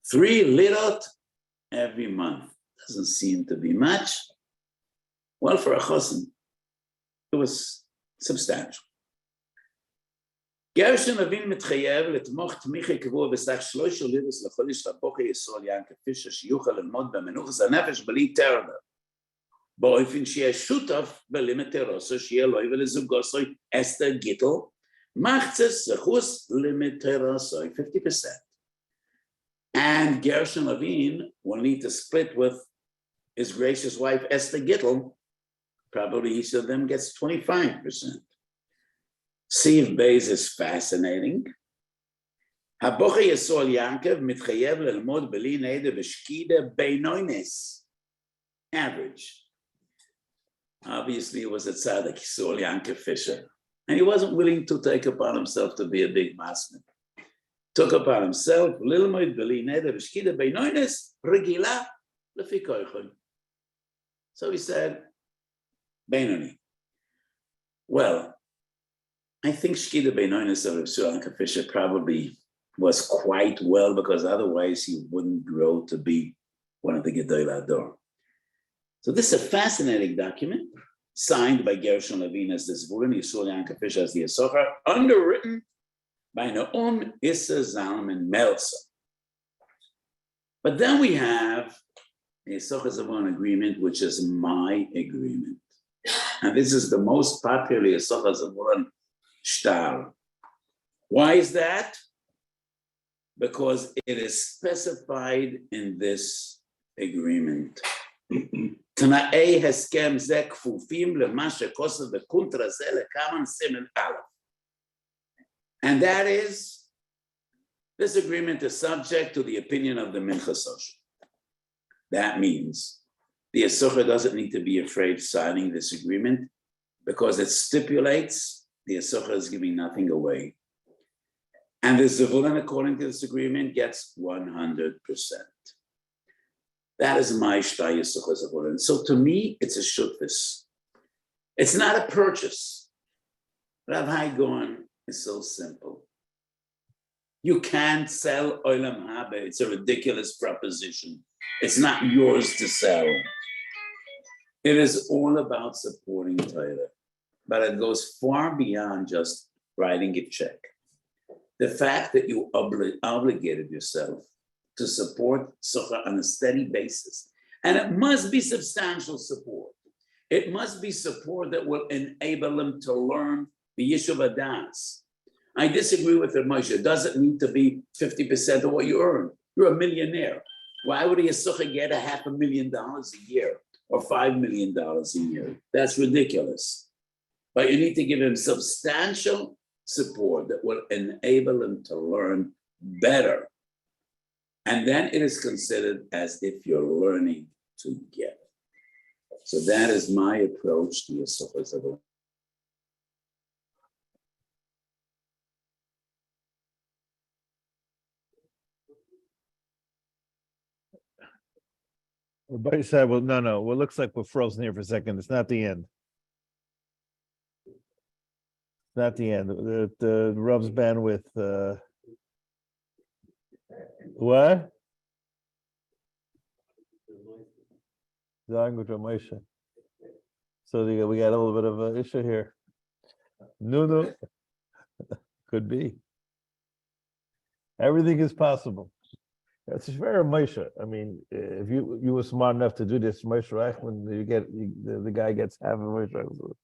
3 lirot every month. Doesn't seem to be much. Well, for a chosin, it was substantial. Gershon Avin מתחייב לתמוך תמיכה קבוע בסך 3 לירות לחודש לבוכר יסוד ינקה פישר שיוכל ללמוד במנוחת הנפש בלי טרדה. באופן שיהיה שותף בלימטרוסו, שיהיה לו ולזוגוסו אסתר גיטל, מחצה זכוס לימטרוסו, 50%. And Gershon Avin will need to split with his gracious wife Esther Gittel. Probably each of them gets 25%. Siv Beis is fascinating. Habocha Yisol Yankov mitchayev lelmod beli neder b'shkida beinoines. Average. Obviously, it was a tzaddik, Yisol Yankov Fisher. And he wasn't willing to take upon himself to be a big masman. Took upon himself, lilmoid beli neder b'shkida beinoines, regila lefi koichon. So he said, Beinoni. Well, I think Shkida Beinonis of Yisrael Fisher probably was quite well, because otherwise he wouldn't grow to be one of the Gedolei Ador. So this is a fascinating document, signed by Gershon Avin as the Zevulan, Yisrael Fisher as the Yissachar, underwritten by Naum Issa Zalman Meltzer. But then we have the Yissachar Zevulan agreement, which is my agreement. And this is the most popular Yissachar Zevulan shtar. Why is that? Because it is specified in this agreement. Tana'ei heskem ze kfufim lema shekosav bekuntra ze lekaman simen aleph. And that is, this agreement is subject to the opinion of the Mincha Social. That means the Yissachar doesn't need to be afraid signing this agreement, because it stipulates the Yissachar is giving nothing away. And the Zevulan, according to this agreement, gets 100%. That is my shtai Yissachar Zevulan. So to me, it's a shutfis. It's not a purchase. Rav Hai Gaon is so simple. You can't sell Olam Haba. It's a ridiculous proposition. It's not yours to sell. It is all about supporting Torah. But it goes far beyond just writing a check. The fact that you obligated yourself to support Socha on a steady basis, and it must be substantial support. It must be support that will enable them to learn the Yishuv Adas. I disagree with Rav Moshe. It doesn't need to be 50% of what you earn. You're a millionaire. Why would a Yissachar get $500,000 a year or $5 million a year? That's ridiculous. But you need to give him substantial support that will enable him to learn better. And then it is considered as if you're learning together. So that is my approach to Yissachar Zevulan. Everybody said, well, no. Well, it looks like we're frozen here for a second. It's not the end. Not the end. The Rav's bandwidth. What? Language of Moshe. So we got a little bit of an issue here. No. Could be. Everything is possible. It's very Moshe. I mean, if you were smart enough to do this, Moshe Reichman, the guy gets half of Moshe Reichman.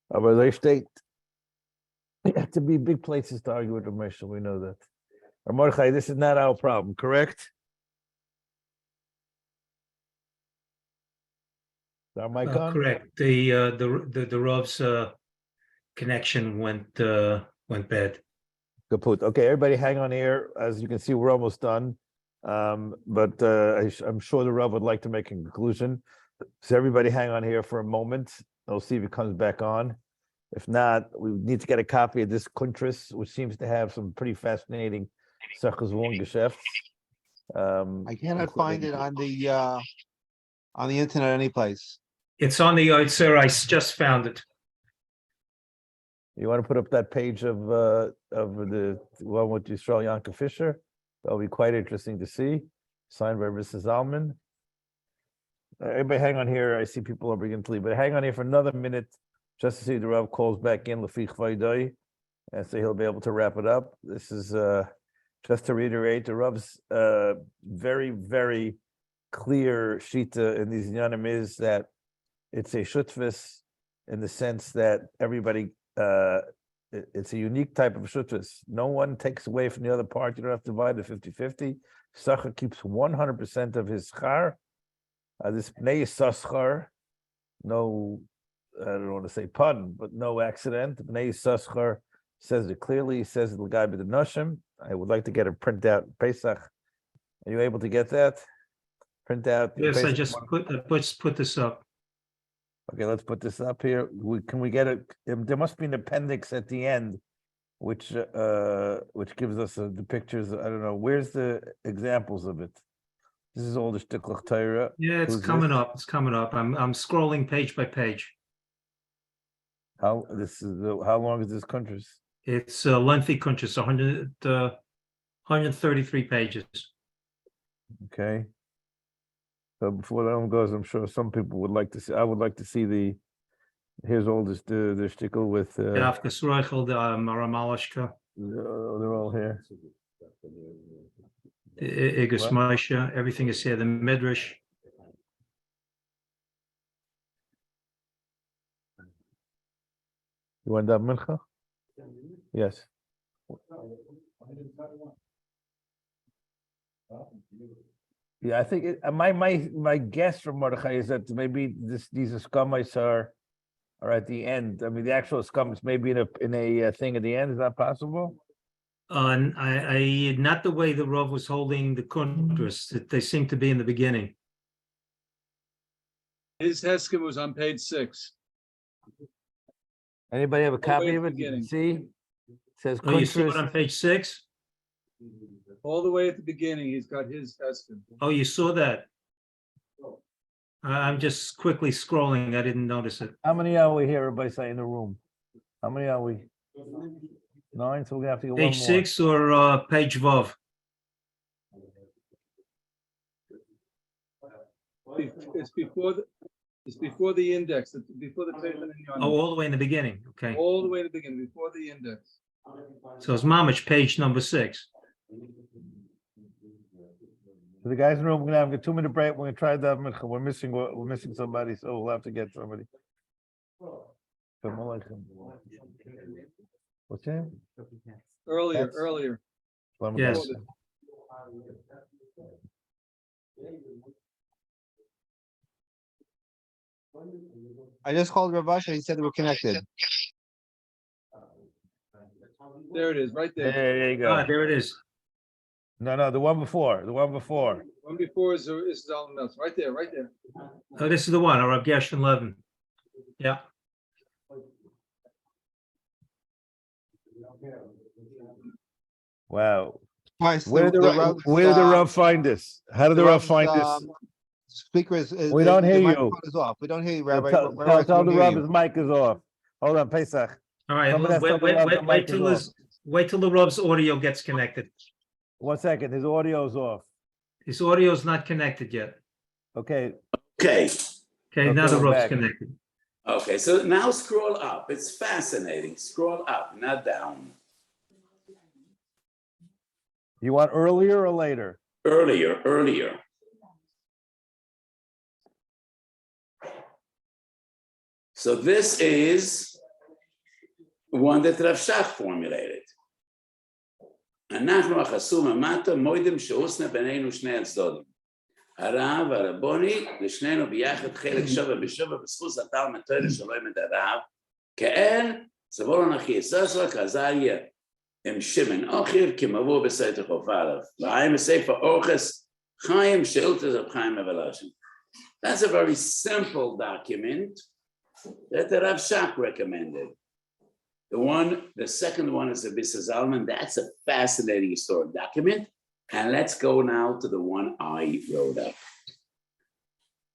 But they state they have to be big places to argue with the Moshe. We know that. Mordechai, this is not our problem, correct? Is our mic on? Correct. The Rav's connection went bad. Kaput. Okay, everybody hang on here. As you can see, we're almost done. But I'm sure the Rav would like to make a conclusion. So everybody hang on here for a moment. We'll see if it comes back on. If not, we need to get a copy of this Kuntris, which seems to have some pretty fascinating Sechus Won Geschäfts. I cannot find it on the internet anyplace. It's on the Yissachar. I just found it. You want to put up that page of the one with Yisrael Yanka Fisher? That'll be quite interesting to see. Signed by Mrs. Zalman. Everybody hang on here. I see people are beginning to leave, but hang on here for another minute just to see the Rav calls back in Lefich Vaidai, and so he'll be able to wrap it up. This is just to reiterate, the Rav's very, very clear shita in these yanim is that it's a shutvis in the sense that everybody, it's a unique type of shutvis. No one takes away from the other part. You don't have to divide it 50-50. Yissachar keeps 100% of his schar. This Bnei Yissachar, no, I don't want to say pun, but no accident. Bnei Yissachar says it clearly. He says it l'gai b'denoshim. I would like to get a printout. Pesach, are you able to get that? Print out. Yes, I Pesach just one. put this up. Okay, let's put this up here. Can we get it? There must be an appendix at the end, which gives us the pictures. I don't know. Where's the examples of it? This is all the Shtiklach Torah. Yeah, it's Who's coming this? up. It's coming up. I'm scrolling page by page. How long is this country? It's a lengthy country. It's 133 pages. Okay. So before that one goes, I'm sure some people would like to see. I would like to see the. Here's all this the shtickle with. Daf Gesreichel, the Maramalashka, They're all here. the Igus Moshe, everything is here. The Midrash. You want that mincha? Yes. Yeah, I think my guess from Mordechai is that maybe these escamas are at the end. I mean, the actual escamas maybe in a thing at the end. Is that possible? I not the way the Rav was holding the contras. They seem to be in the beginning. His Heskim was on page 6. Anybody have a All the copy way of at it? the beginning. See, it says Oh, you saw it contras. on page 6? All the way at the beginning, he's got his Heskim. Oh, you saw that? I'm just quickly scrolling. I didn't notice it. How many are we here? Everybody say in the room. How many are we? 9. So we're gonna have to get Page one more. 6 or page Vav? It's before the index. It's before the page. Oh, all the way in the beginning. Okay. All the way to the beginning, before the index. So it's Mamich, page number 6. So the guys in the room, we're gonna have a 2-minute break. We're gonna try that. We're missing somebody, so we'll have to get somebody. What's that? Earlier. Yes. I just called Rav Asher. He said we're connected. There it is, right there. There you go. There it is. No, the one before. One before is Zalman Meltz. Right there. Oh, this is the one, or Gershon Levin. Yeah. Wow. Weiss, Where did the Rav find this? How did the Rav find this? Speaker is. We don't hear the you. microphone is off. We don't hear you, Rabbi. Tell Rabbi, the we don't hear Rav you. his mic is off. Hold on, Pesach. All right. Somebody has to tell the Rav the mic is off. Wait till the Rav's audio gets connected. 1 second, his audio's off. His audio is not connected yet. Okay. Okay. Okay, now the we're Rav's back. connected. Okay, so now scroll up. It's fascinating. Scroll up, not down. You want earlier or later? Earlier. So this is one that Rav Shach formulated. אנחנו החסום המטה מוידם שעוסנה בינינו שני הצדדים. הרב הרבוני לשנינו ביחד חלק שווה בשווה בזכות התלמוד תורה שלו עם הרב כאל זבולון אחי יששכר כעזריה עם שמן אוכר כמבוא בספר חופר והאם בספר אורחס חיים שאילתות רב חיים מבלשן. That's a very simple document that the Rav Shach recommended. The second one is the Bissa Zalman. That's a fascinating historic document. And let's go now to the one I wrote up.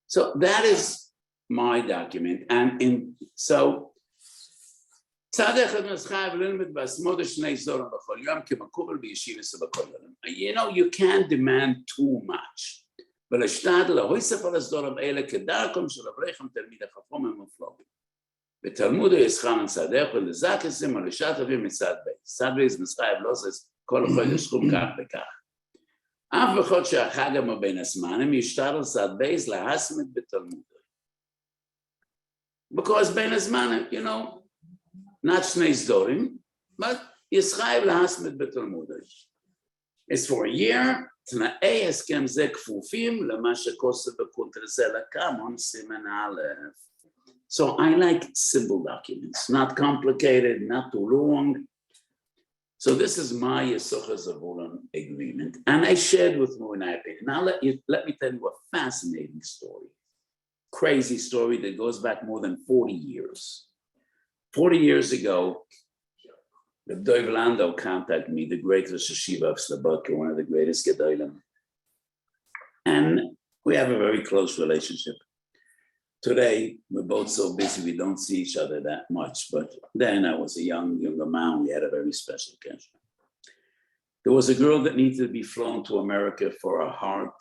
So that is my document. And so, you know, you can't demand too much. בתלמוד ישחם מצדך ולזקסים או לשעת אביב מצד בית. צד בית מסחייב לא זה כל חודש סכום כך וכך. אף אחד שהחג הוא בין הזמנים ישתר צד בית להסמת בתלמוד. Because בין הזמנים, you know, not שני סדורים, but ישחייב להסמת בתלמוד. It's for a year, תנאי הסכם זה כפופים למה שכוסף בקונטרסה לקמון סימן א'. So I like simple documents, not complicated, not too long. So this is my Yissachar Zevulan agreement, and I shared with you in my opinion. Now let me tell you a fascinating story, crazy story that goes back more than 40 years. 40 years ago, the Zevulan contacted me, the great Rosh Hashiva of Slobodka, one of the greatest Gedolim, and we have a very close relationship. Today, we're both so busy, we don't see each other that much. But then I was a younger man, we had a very special connection. There was a girl that needed to be flown to America for a heart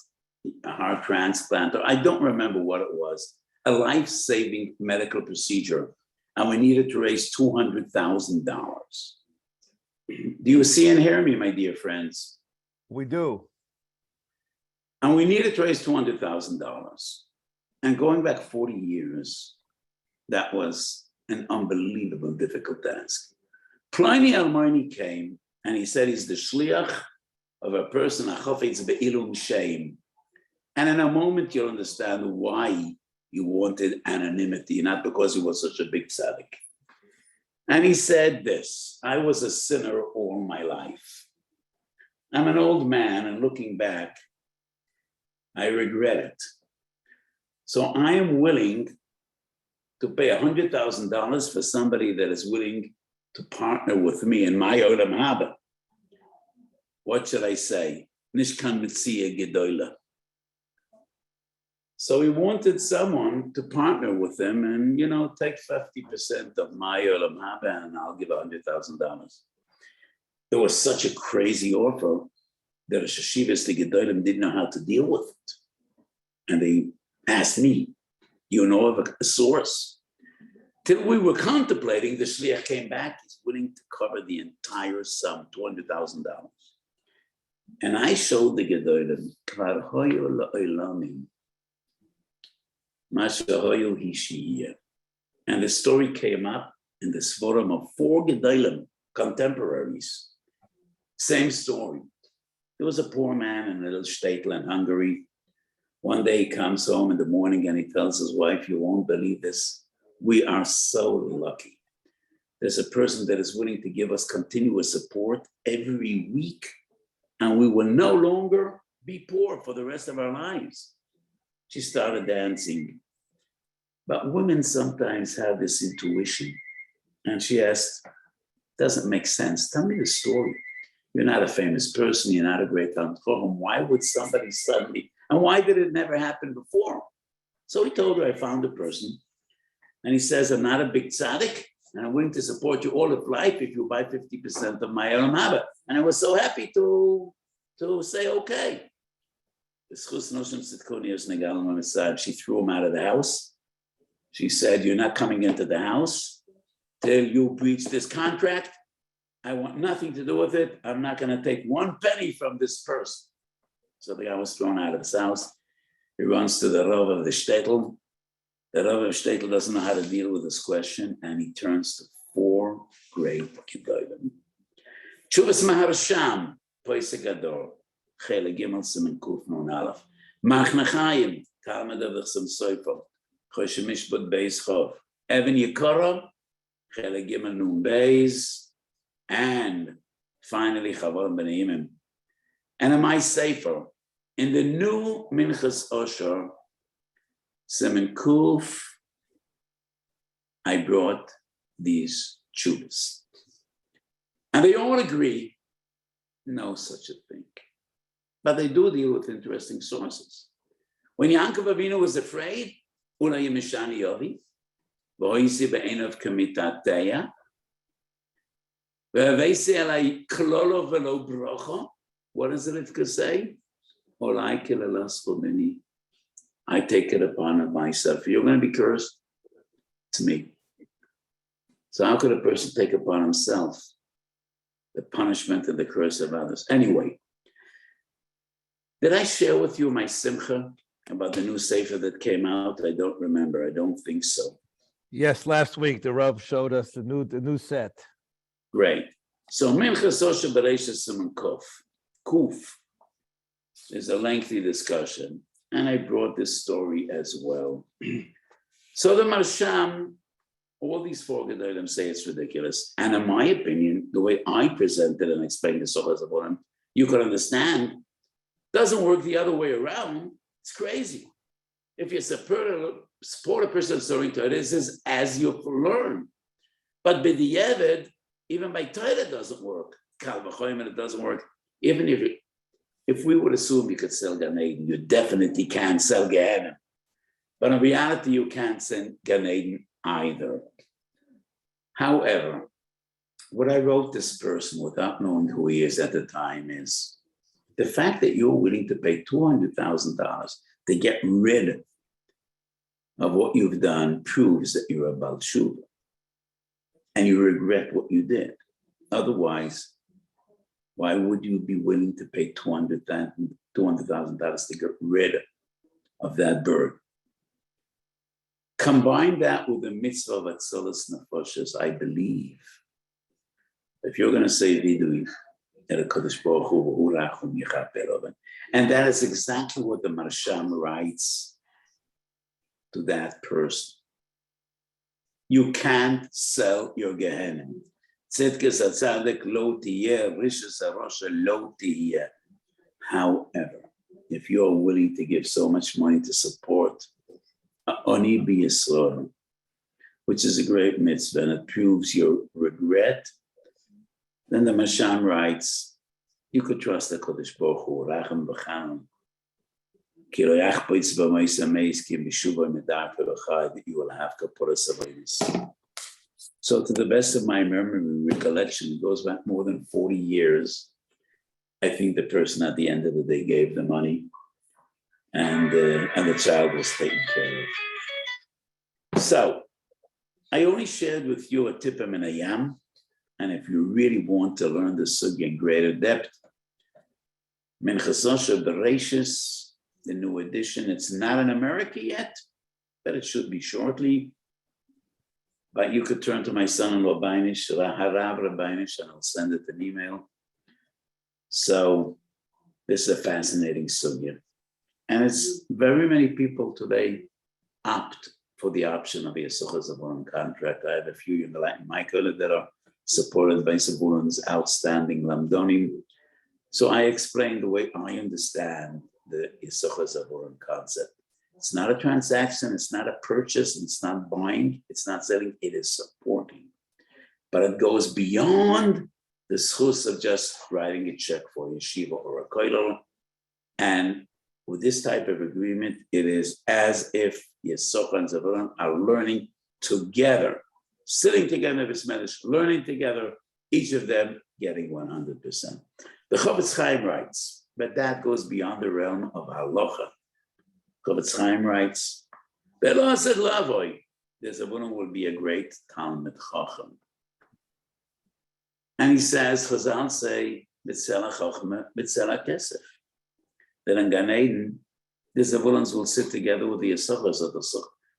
transplant, or I don't remember what it was, a life-saving medical procedure. And we needed to raise $200,000. Do you see and hear me, my dear friends? We do. And we needed to raise $200,000. And going back 40 years, that was an unbelievable, difficult task. Pliny Almani came and he said he's the shliach of a person, a chofetz be'ilum shame. And in a moment, you'll understand why he wanted anonymity, not because he was such a big tzaddik. And he said this: I was a sinner all my life. I'm an old man, and looking back, I regret it. So I am willing to pay $100,000 for somebody that is willing to partner with me in my olam haba. What should I say? Nishkan mitzia gedola. So he wanted someone to partner with him and, you know, take 50% of my olam haba and I'll give $100,000. It was such a crazy offer that a shashivas, the gedolim, didn't know how to deal with it. And they asked me, you know of a source? Till we were contemplating, the shliach came back, he's willing to cover the entire sum, $200,000. And I showed the gedolim, kvar hoyo la'olamim, ma shehoyo hishiyeh. And the story came up in this forum of 4 gedolim, contemporaries. Same story. There was a poor man in a little shtetl in Hungary. One day he comes home in the morning and he tells his wife, you won't believe this. We are so lucky. There's a person that is willing to give us continuous support every week, and we will no longer be poor for the rest of our lives. She started dancing. But women sometimes have this intuition. And she asked, doesn't make sense. Tell me the story. You're not a famous person. You're not a great talent. Why would somebody suddenly, and why did it never happen before? So he told her, I found a person. And he says, I'm not a big tzaddik, and I'm willing to support you all of life if you buy 50% of my olam haba. And I was so happy to say, okay. She threw him out of the house. She said, you're not coming into the house till you breach this contract. I want nothing to do with it. I'm not going to take 1 penny from this person. So the guy was thrown out of his house. He runs to the Rav of the shtetl. The Rav of shtetl doesn't know how to deal with this question, and he turns to 4 great gedolim. Tshuvas Maharsham, Poisek Gadol, Chele Gimel Simen Kuf Nun Aleph, Machne Chaim, Talmud of the Chasam Sofer, Choshe Mishpat Beis Chov, Even Yekora, Chele Gimel Nun Beis, and finally Chavarim B'Neimim. And in my Sefer, in the new Minchas Osher, Simen Kuf, I brought these tshuvas. And they all agree, no such a thing. But they do deal with interesting sources. When Yaakov Avinu was afraid, Ula Yemishani Yovi, Voisi Be'enov Kamitateya, Ve'avesi Alai Klolo Velo Brocho. What does Rivka say? Olai Kilalas Mini. I take it upon myself. You're going to be cursed. It's me. So how could a person take upon himself the punishment and the curse of others? Anyway, did I share with you my simcha about the new sefer that came out? I don't remember. I don't think so. Yes, last week the Rav showed us the new set. Great. So Mincha Sosha Bereishis Simon Kuf. Kuf is a lengthy discussion, and I brought this story as well. So the Marsham, all these four Gedolim say it's ridiculous. And in my opinion, the way I presented and explained the Sochas of Olam, you could understand, doesn't work the other way around. It's crazy. If you support a person serving Torah, this is as you learn. But b'diavad, even by Torah, it doesn't work. Kal v'choyim, it doesn't work. Even if we would assume you could sell Gan Eden, you definitely can't sell Gehenna. But in reality, you can't sell Gan Eden either. However, what I wrote this person without knowing who he is at the time is the fact that you're willing to pay $200,000 to get rid of what you've done proves that you're a Baal Tshuva and you regret what you did. Otherwise, why would you be willing to pay $200,000 to get rid of that bird? Combine that with the mitzvah of Atzilas Nefashos, I believe. If you're going to say vidui, and that is exactly what the Marsham writes to that person. You can't sell your Gehenna. However, if you're willing to give so much money to support Oni B'Yisrael, which is a great mitzvah, and it proves your regret, then the Masham writes, you could trust the Kodesh Baruch Hu, Rachem B'Chanam, Ki lo yachpitz b'mais ameis ki mishuva medar pevachai, that you will have kaporas avodas. So to the best of my memory, recollection, it goes back more than 40 years. I think the person at the end of the day gave the money, and the child was taken care of. So I only shared with you a tipim and a yam, and if you really want to learn the sugya in greater depth, Minchas HaRav, the new edition, it's not in America yet, but it should be shortly. But you could turn to my son-in-law, HaRav, and I'll send it an email. So this is a fascinating sugya. And it's very many people today opt for the option of a Yissachar contract. I have a few in the Latin Michael that are supported by Zevulan's outstanding Lamdonim. So I explained the way I understand the Yissachar concept. It's not a transaction, it's not a purchase, it's not buying, it's not selling, it is supporting. But it goes beyond the schus of just writing a check for a yeshiva or a koilel. And with this type of agreement, it is as if Yissachar and Zevulan are learning together, sitting together, learning together, each of them getting 100%. The Chofetz Chaim writes, but that goes beyond the realm of halacha. Chofetz Chaim writes, Belo said Lavoy, the Zevulan will be a great Talmid Chacham. And he says, Chazal say, B'tzela Chachma, B'tzela Kesef. That in Gan Eden, the Zevulans will sit together with the Yissachar. So the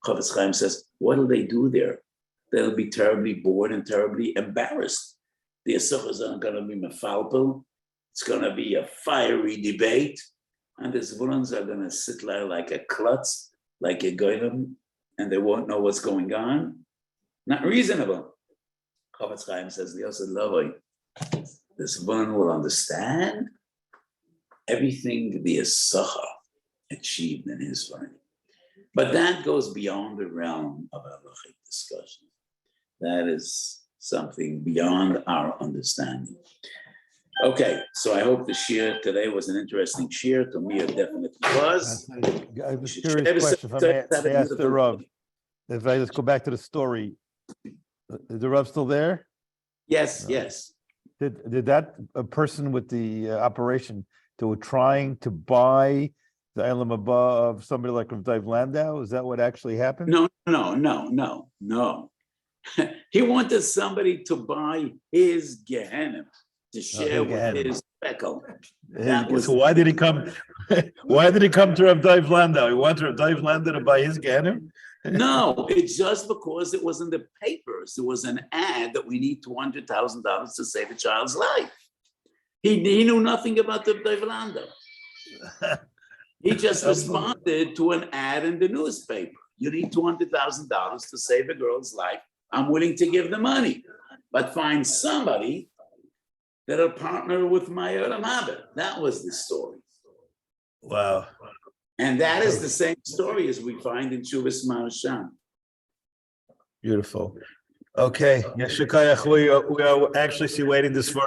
Chofetz Chaim says, what will they do there? They'll be terribly bored and terribly embarrassed. The Yissachars are going to be mefalpel. It's going to be a fiery debate. And the Zevulans are going to sit there like a klutz, like a goyim, and they won't know what's going on. Not reasonable. Chofetz Chaim says, the Zevulun will understand everything the Yissachar achieved in his learning. But that goes beyond the realm of halachic discussion. That is something beyond our understanding. Okay, so I hope the shir today was an interesting shir. To me, it definitely was. I have a Should serious ever question. If I say- may have a ask the beautiful- Rav, if I just go back to the story, is the Rav still there? Yes, yes. Did that a person with the operation that were trying to buy the Elam Haba of somebody like Rav Dov Landau? Is that what actually happened? No. He wanted somebody to buy his Gehenna to share with Gehenna. his speckle. Hey, That was so why did he come? Why did he come to Rav Dov Landau? He wanted Rav Dov Landau to buy his Gehenna? No, it's just because it was in the papers. There was an ad that we need $200,000 to save a child's life. He knew nothing about the Develando. He just responded to an ad in the newspaper. You need $200,000 to save a girl's life. I'm willing to give the money, but find somebody that'll partner with my HaRav. That was the story. Wow. And that is the same story as we find in Shuvas Marasham. Beautiful. Okay. Yeshakayach, we are actually waiting this for